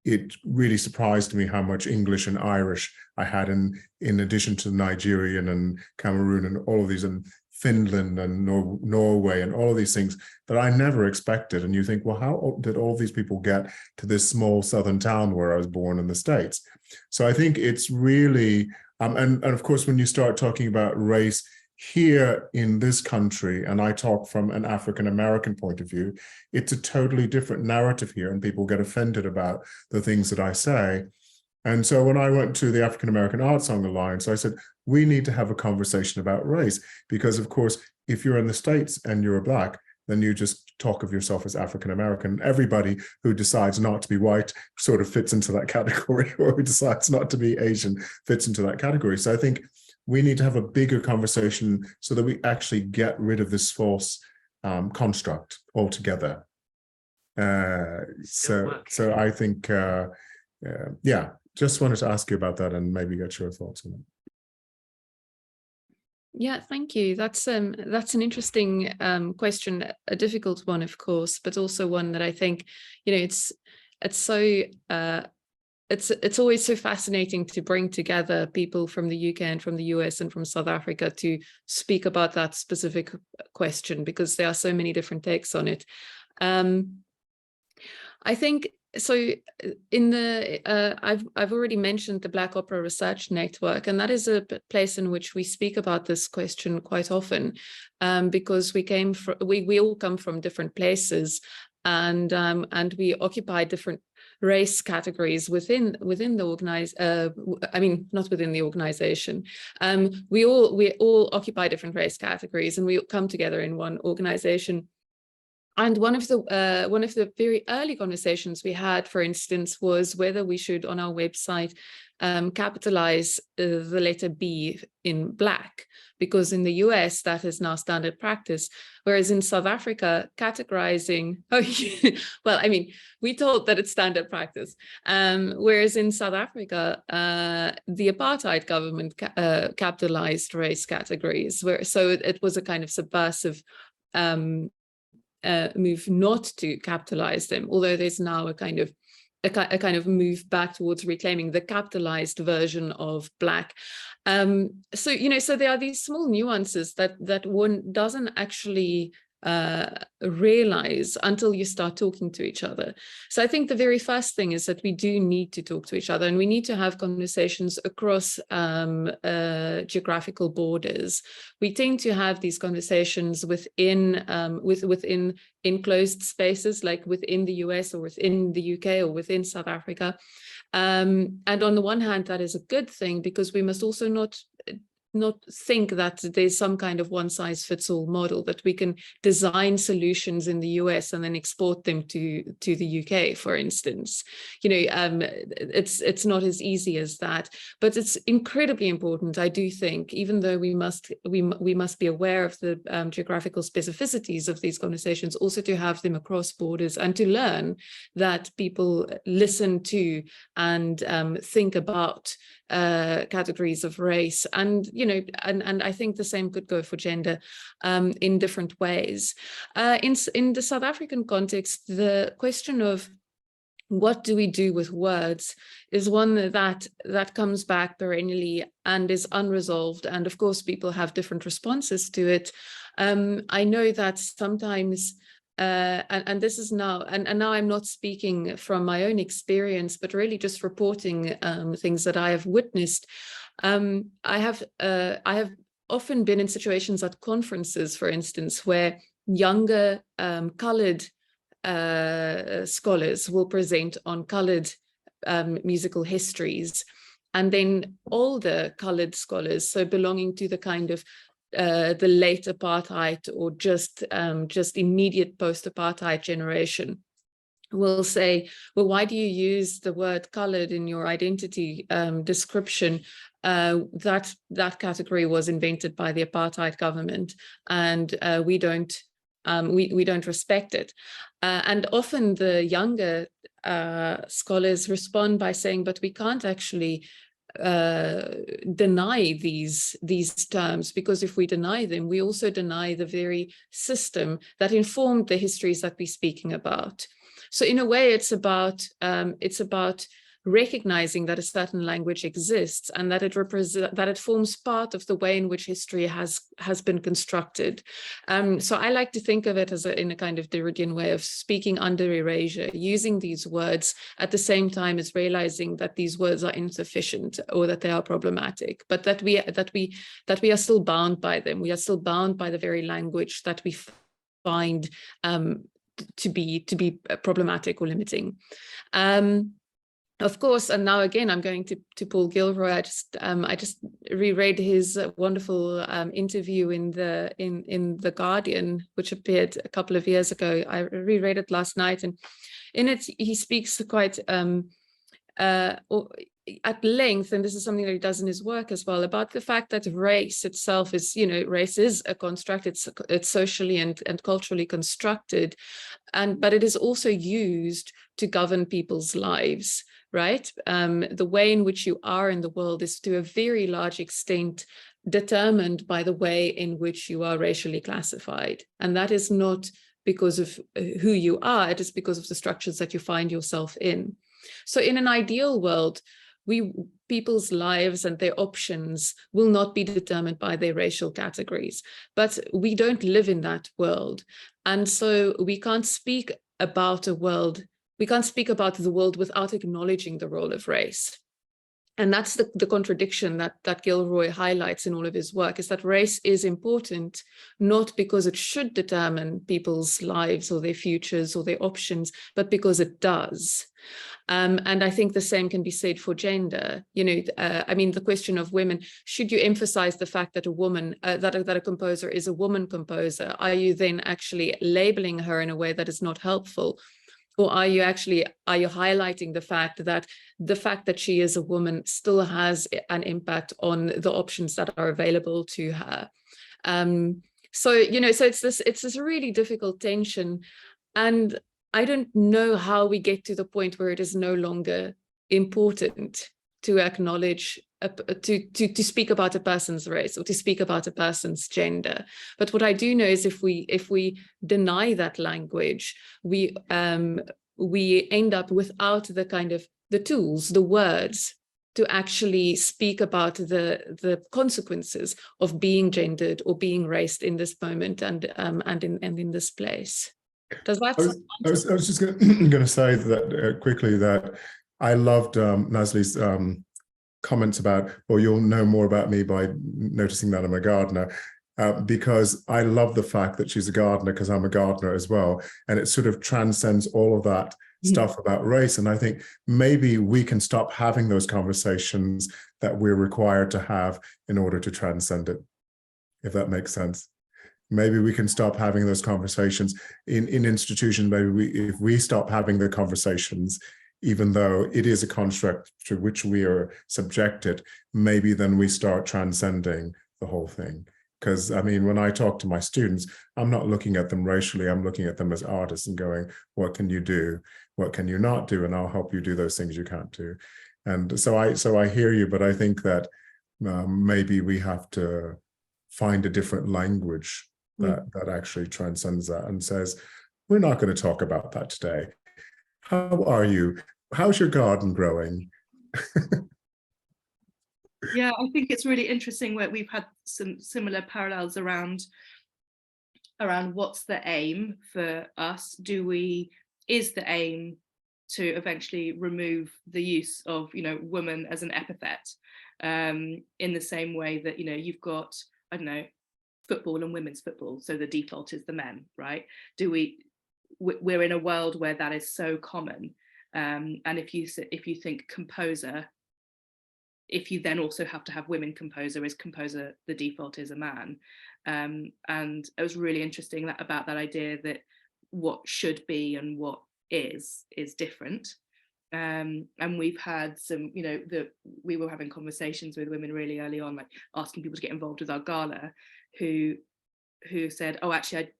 [SPEAKER 3] it really surprised me how much English and Irish I had, in addition to Nigerian and Cameroon and all of these, and Finland and Norway and all of these things that I never expected. And you think, well, how did all these people get to this small southern town where I was born in the States? So I think it's really, and of course, when you start talking about race here in this country, and I talk from an African-American point of view, it's a totally different narrative here, and people get offended about the things that I say. And so when I went to the African American Art Song Alliance, I said, we need to have a conversation about race, because of course, if you're in the States and you're Black, then you just talk of yourself as African American. Everybody who decides not to be white sort of fits into that category, or who decides not to be Asian fits into that category. So I think we need to have a bigger conversation so that we actually get rid of this false construct altogether. So I think, yeah, just wanted to ask you about that and maybe get your thoughts on it.
[SPEAKER 2] Yeah, thank you. That's an interesting question, a difficult one, of course, but also one that I think, you know, it's always so fascinating to bring together people from the UK and from the US and from South Africa to speak about that specific question, because there are so many different takes on it. I think so. In the I've already mentioned the Black Opera Research Network, and that is a place in which we speak about this question quite often, because we all come from different places, and we occupy different race categories within the not within the organization. We all occupy different race categories, and we come together in one organization. And one of the very early conversations we had, for instance, was whether we should, on our website, capitalize the letter B in Black, because in the US that is now standard practice, whereas in South Africa, categorizing, well, I mean, we thought that it's standard practice, whereas in South Africa, the apartheid government capitalized race categories, so it was a kind of subversive move not to capitalize them, although there's now a kind of move back towards reclaiming the capitalized version of Black. So, you know, so there are these small nuances that one doesn't actually realize until you start talking to each other. So I think the very first thing is that we do need to talk to each other, and we need to have conversations across geographical borders. We tend to have these conversations within enclosed spaces, like within the US or within the UK or within South Africa. And on the one hand, that is a good thing, because we must also not think that there's some kind of one-size-fits-all model, that we can design solutions in the US and then export them to the UK, for instance. You know, it's not as easy as that, but it's incredibly important, I do think, even though we must be aware of the geographical specificities of these conversations, also to have them across borders, and to learn that people listen to and think about categories of race, and and I think the same could go for gender in different ways. In the South African context, the question of what do we do with words is one that comes back perennially and is unresolved, and of course people have different responses to it. I know that sometimes and this is now, and now I'm not speaking from my own experience, but really just reporting things that I have witnessed. I have often been in situations at conferences, for instance, where younger colored scholars will present on colored musical histories, and then older colored scholars, so belonging to the kind of the late apartheid or just immediate post-apartheid generation, will say, well, why do you use the word colored in your identity description? That category was invented by the apartheid government, and we don't respect it. And often the younger scholars respond by saying, but we can't actually deny these terms, because if we deny them, we also deny the very system that informed the histories that we're speaking about. So in a way, it's about recognizing that a certain language exists and that it forms part of the way in which history has been constructed. So I like to think of it as in a kind of Derridian way of speaking under erasure, using these words at the same time as realizing that these words are insufficient or that they are problematic, but that we are still bound by them. We are still bound by the very language that we find to be problematic or limiting. Of course, and now again, I'm going to Paul Gilroy. I just reread his wonderful interview in the Guardian, which appeared a couple of years ago. I reread it last night, and in it he speaks quite at length, and this is something that he does in his work as well, about the fact that race itself is, race is a construct. It's socially and culturally constructed, but it is also used to govern people's lives. Right? The way in which you are in the world is to a very large extent determined by the way in which you are racially classified. And that is not because of who you are, it is because of the structures that you find yourself in. So in an ideal world, people's lives and their options will not be determined by their racial categories, but we don't live in that world. And so we can't speak about a world. We can't speak about the world without acknowledging the role of race. And that's the contradiction that Gilroy highlights in all of his work, is that race is important, not because it should determine people's lives or their futures or their options, but because it does. And I think the same can be said for gender. I mean, the question of women, should you emphasize the fact that a woman, that a composer is a woman composer? Are you then actually labeling her in a way that is not helpful? Or are you highlighting the fact that she is a woman still has an impact on the options that are available to her? So it's this really difficult tension, and I don't know how we get to the point where it is no longer important to acknowledge, to speak about a person's race or to speak about a person's gender. But what I do know is if we deny that language, we end up without the kind of the tools, the words to actually speak about the consequences of being gendered or being raced in this moment and in this place. Does that?
[SPEAKER 3] I was just going to say that quickly, that I loved Nazli's comments about, well, you'll know more about me by noticing that I'm a gardener, because I love the fact that she's a gardener, because I'm a gardener as well. And it sort of transcends all of that stuff about race. And I think maybe we can stop having those conversations that we're required to have in order to transcend it, if that makes sense. Maybe we can stop having those conversations in institutions. Maybe if we stop having the conversations, even though it is a construct to which we are subjected, maybe then we start transcending the whole thing. Because, I mean, when I talk to my students, I'm not looking at them racially, I'm looking at them as artists and going, what can you do? What can you not do? And I'll help you do those things you can't do. And so I hear you, but I think that maybe we have to find a different language that actually transcends that and says, we're not going to talk about that today. How are you? How's your garden growing?
[SPEAKER 5] Yeah, I think it's really interesting where we've had some similar parallels around what's the aim for us. Is the aim to eventually remove the use of, woman as an epithet, in the same way that, you've got, I don't know, football and women's football, so the default is the men, right? We're in a world where that is so common, and if you think composer, if you then also have to have women composer, the default is a man, and it was really interesting about that idea that what should be and what is different, and we've had some, we were having conversations with women really early on, like asking people to get involved with our gala, who said, oh, actually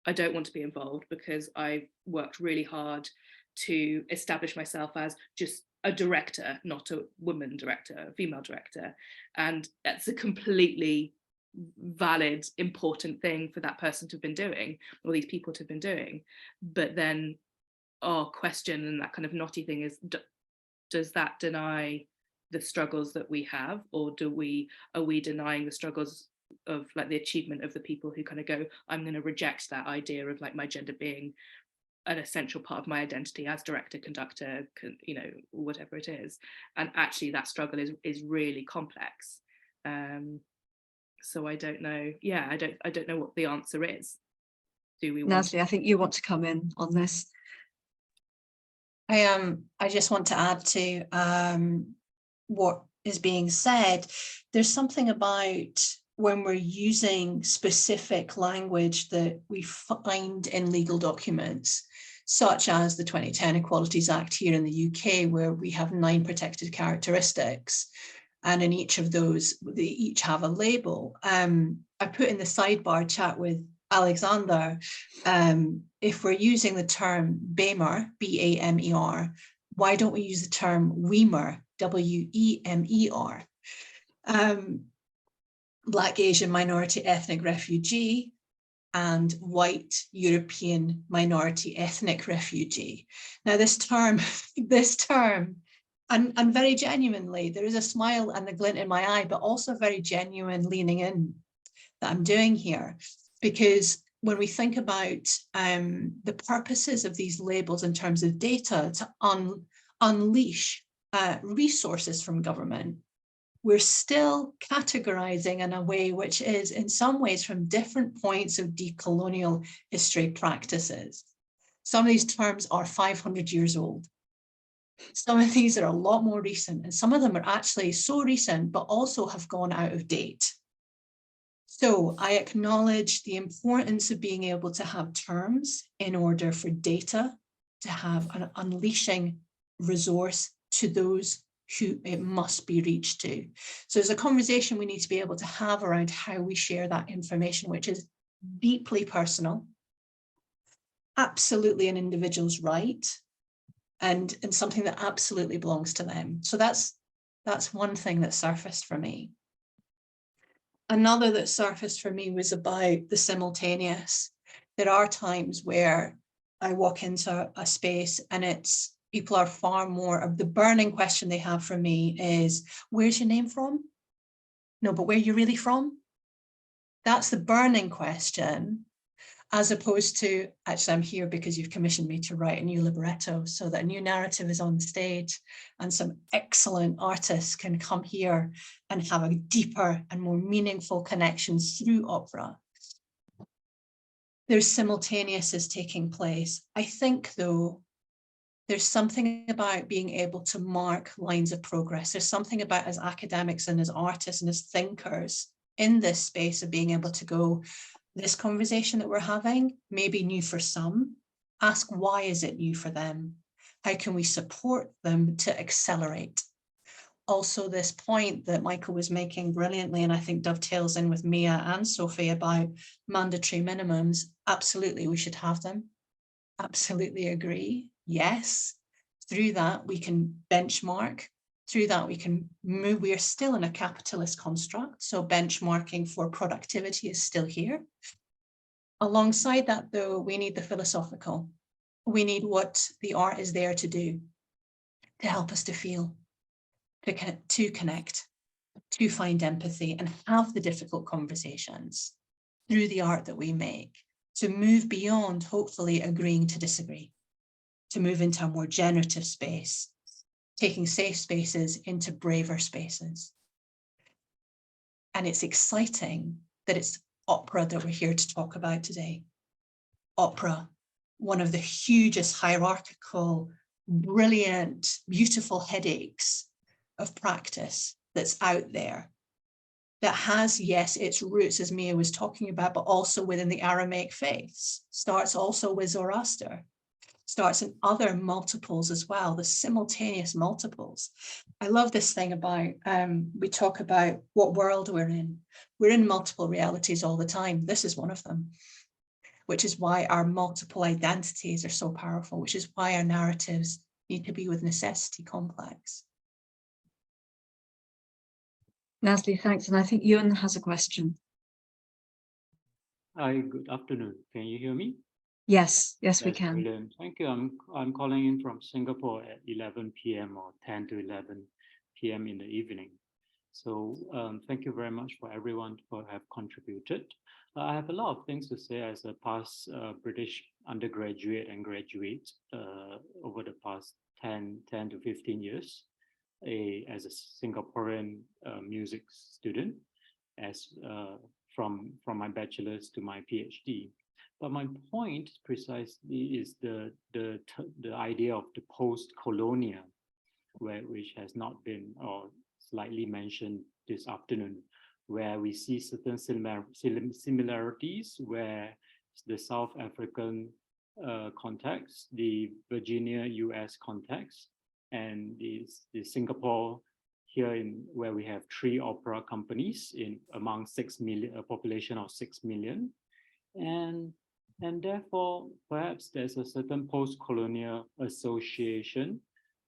[SPEAKER 5] I don't want to be involved because I worked really hard to establish myself as just a director, not a woman director, a female director. And that's a completely valid, important thing for that person to have been doing, or these people to have been doing. But then our question and that kind of knotty thing is, does that deny the struggles that we have, or are we denying the struggles of like the achievement of the people who kind of go, I'm going to reject that idea of like my gender being an essential part of my identity as director, conductor, whatever it is. And actually that struggle is really complex. So I don't know. Yeah, I don't know what the answer is. Do we want
[SPEAKER 1] Nazli, I think you want to come in on this.
[SPEAKER 4] I just want to add to what is being said. There's something about when we're using specific language that we find in legal documents, such as the 2010 Equalities Act here in the UK, where we have 9 protected characteristics. And in each of those, they each have a label. I put in the sidebar chat with Alexander, if we're using the term BAMER, B-A-M-E-R, why don't we use the term WEMER, W-E-M-E-R? Black, Asian, minority, ethnic refugee, and white European minority ethnic refugee. Now this term, and very genuinely, there is a smile and a glint in my eye, but also very genuine leaning in that I'm doing here. Because when we think about the purposes of these labels in terms of data to unleash resources from government, we're still categorizing in a way which is in some ways from different points of decolonial history practices. Some of these terms are 500 years old. Some of these are a lot more recent, and some of them are actually so recent, but also have gone out of date. So I acknowledge the importance of being able to have terms in order for data to have an unleashing resource to those who it must be reached to. So there's a conversation we need to be able to have around how we share that information, which is deeply personal, absolutely an individual's right, and something that absolutely belongs to them. So that's one thing that surfaced for me. Another that surfaced for me was about the simultaneous. There are times where I walk into a space and people are far more of the burning question they have for me is, where's your name from? No, but where are you really from? That's the burning question, as opposed to, actually, I'm here because you've commissioned me to write a new libretto so that a new narrative is on the stage and some excellent artists can come here and have a deeper and more meaningful connection through opera. There's simultaneous taking place. I think, though, there's something about being able to mark lines of progress. There's something about, as academics and as artists and as thinkers in this space, of being able to go, this conversation that we're having may be new for some. Ask, why is it new for them? How can we support them to accelerate? Also, this point that Michael was making brilliantly, and I think dovetails in with Mia and Sophie, about mandatory minimums. Absolutely, we should have them. Absolutely agree. Yes, through that we can benchmark Through that, we can move. We are still in a capitalist construct, so benchmarking for productivity is still here. Alongside that, though, we need the philosophical. We need what the art is there to do, to help us to feel, to connect, to find empathy and have the difficult conversations through the art that we make, to move beyond, hopefully, agreeing to disagree, to move into a more generative space, taking safe spaces into braver spaces. And it's exciting that it's opera that we're here to talk about today. Opera, one of the hugest hierarchical, brilliant, beautiful headaches of practice that's out there, that has, yes, its roots, as Mia was talking about, but also within the Aramaic faiths, starts also with Zoroaster, starts in other multiples as well, the simultaneous multiples. I love this thing about, we talk about what world we're in. We're in multiple realities all the time. This is one of them, which is why our multiple identities are so powerful, which is why our narratives need to be with necessity complex.
[SPEAKER 1] Nazli, thanks. And I think Ewan has a question.
[SPEAKER 7] Hi, good afternoon. Can you hear me?
[SPEAKER 1] Yes, yes, we
[SPEAKER 7] That's
[SPEAKER 1] can.
[SPEAKER 7] brilliant. Thank you. I'm calling in from Singapore at 11 p.m. or 10 to 11 p.m. in the evening. So thank you very much for everyone who have contributed. I have a lot of things to say as a past British undergraduate and graduate over the past 10 to 15 years. As a Singaporean music student, as from my bachelor's to my PhD. But my point precisely is the idea of the post-colonial, which has not been or slightly mentioned this afternoon, where we see certain similarities, where the South African context, the Virginia US context, and the Singapore here where we have 3 opera companies among 6 million, a population of 6 million, and therefore perhaps there's a certain post-colonial association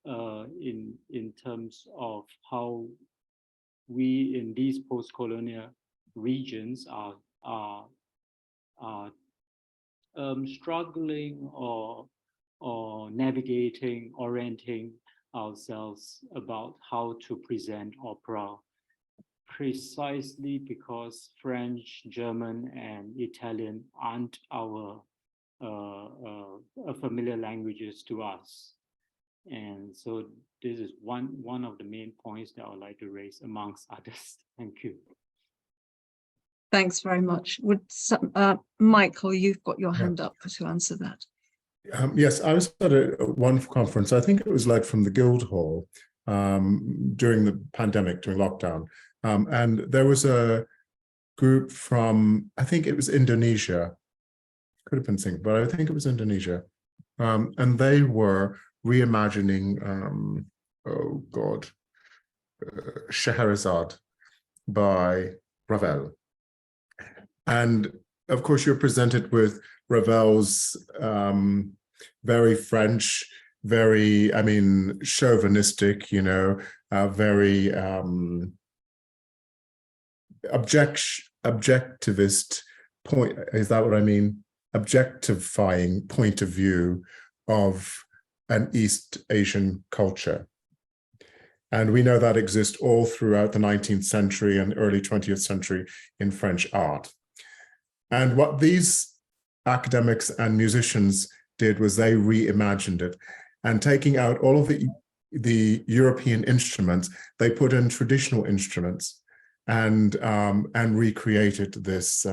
[SPEAKER 7] in terms of how we in these post-colonial regions are struggling or navigating, orienting ourselves about how to present opera, precisely because French, German, and Italian aren't our familiar languages to us. And so this is one of the main points that I would like to raise amongst others. Thank you.
[SPEAKER 1] Thanks very much. Would Michael, you've got your hand up to answer that.
[SPEAKER 3] Yes, I was at one conference, I think it was led from the Guildhall during the pandemic, during lockdown. And there was a group from, I think it was Indonesia, could have been Singapore, but I think it was Indonesia. And they were reimagining, Scheherazade by Ravel. And of course, you're presented with Ravel's very French, very, I mean, chauvinistic, you know, very objectivist point, is that what I mean? Objectifying point of view of an East Asian culture. And we know that exists all throughout the 19th century and early 20th century in French art. And what these academics and musicians did was they reimagined it, and taking out all of the European instruments, they put in traditional instruments and recreated this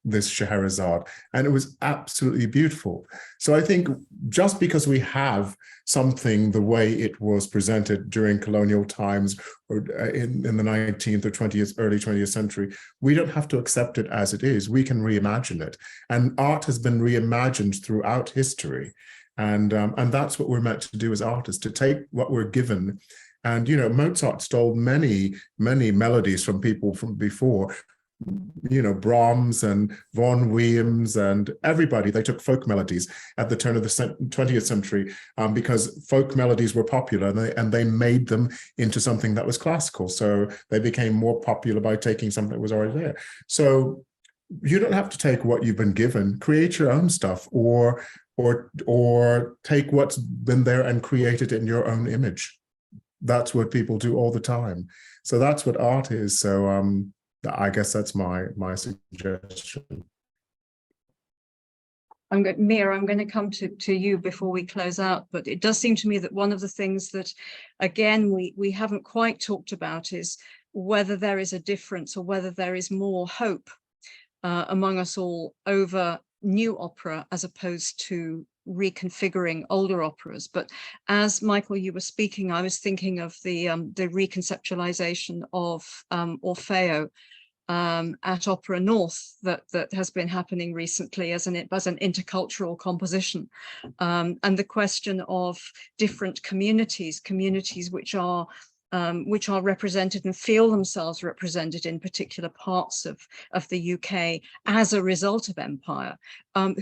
[SPEAKER 3] this Scheherazade, and it was absolutely beautiful. So I think just because we have something the way it was presented during colonial times or in the 19th or 20th, early 20th century, we don't have to accept it as it is. We can reimagine it. And art has been reimagined throughout history. And that's what we're meant to do as artists, to take what we're given. And, you know, Mozart stole many, many melodies from people from before, you know, Brahms and Vaughan Williams and everybody. They took folk melodies at the turn of the 20th century because folk melodies were popular, and they made them into something that was classical. So they became more popular by taking something that was already there. So you don't have to take what you've been given. Create your own stuff, or take what's been there and create it in your own image. That's what people do all the time. So that's what art is. So I guess that's my suggestion.
[SPEAKER 1] Mia, I'm going to come to you before we close out, but it does seem to me that one of the things that, again, we haven't quite talked about is whether there is a difference or whether there is more hope among us all over new opera as opposed to reconfiguring older operas. But as Michael, you were speaking, I was thinking of the reconceptualization of Orfeo at Opera North that has been happening recently as an intercultural composition, and the question of different communities which are represented and feel themselves represented in particular parts of the UK as a result of empire,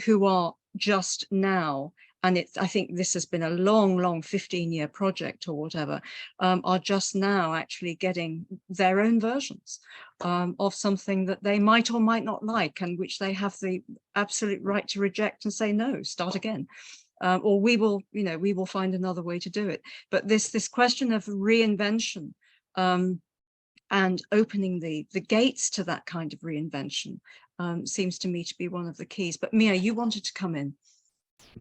[SPEAKER 1] who are just now, and I think this has been a long 15-year project or whatever, are just now actually getting their own versions of something that they might or might not like, and which they have the absolute right to reject and say, no, start again. Or we will find another way to do it. But this question of reinvention and opening the gates to that kind of reinvention seems to me to be one of the keys. But Mia, you wanted to come in.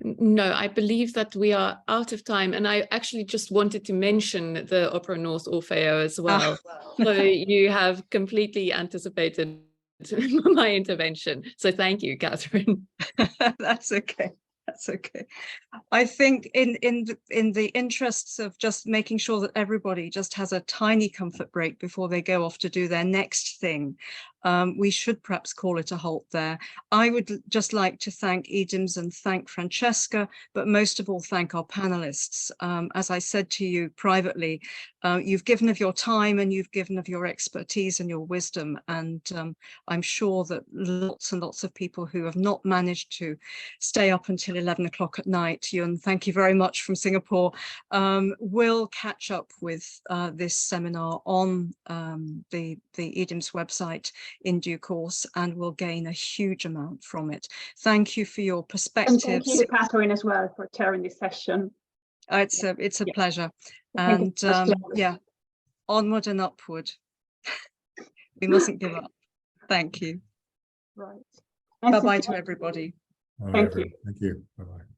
[SPEAKER 2] No, I believe that we are out of time, and I actually just wanted to mention the Opera North Orfeo as well. So you have completely anticipated my intervention. So thank you, Katharine.
[SPEAKER 1] That's okay. That's okay. I think in the interests of just making sure that everybody just has a tiny comfort break before they go off to do their next thing, we should perhaps call it a halt there. I would just like to thank EDIMS and thank Francesca, but most of all thank our panelists. As I said to you privately, you've given of your time and you've given of your expertise and your wisdom, and I'm sure that lots and lots of people who have not managed to stay up until 11 o'clock at night, Yun, thank you very much from Singapore, will catch up with this seminar on the EDIMS website in due course, and will gain a huge amount from it. Thank you for your perspectives.
[SPEAKER 6] And thank you, Katharine, as well, for chairing this session.
[SPEAKER 1] It's a pleasure. And yeah, onward and upward. We mustn't give up. Thank you.
[SPEAKER 6] Right.
[SPEAKER 1] Bye-bye to everybody.
[SPEAKER 3] Thank you. Bye-bye.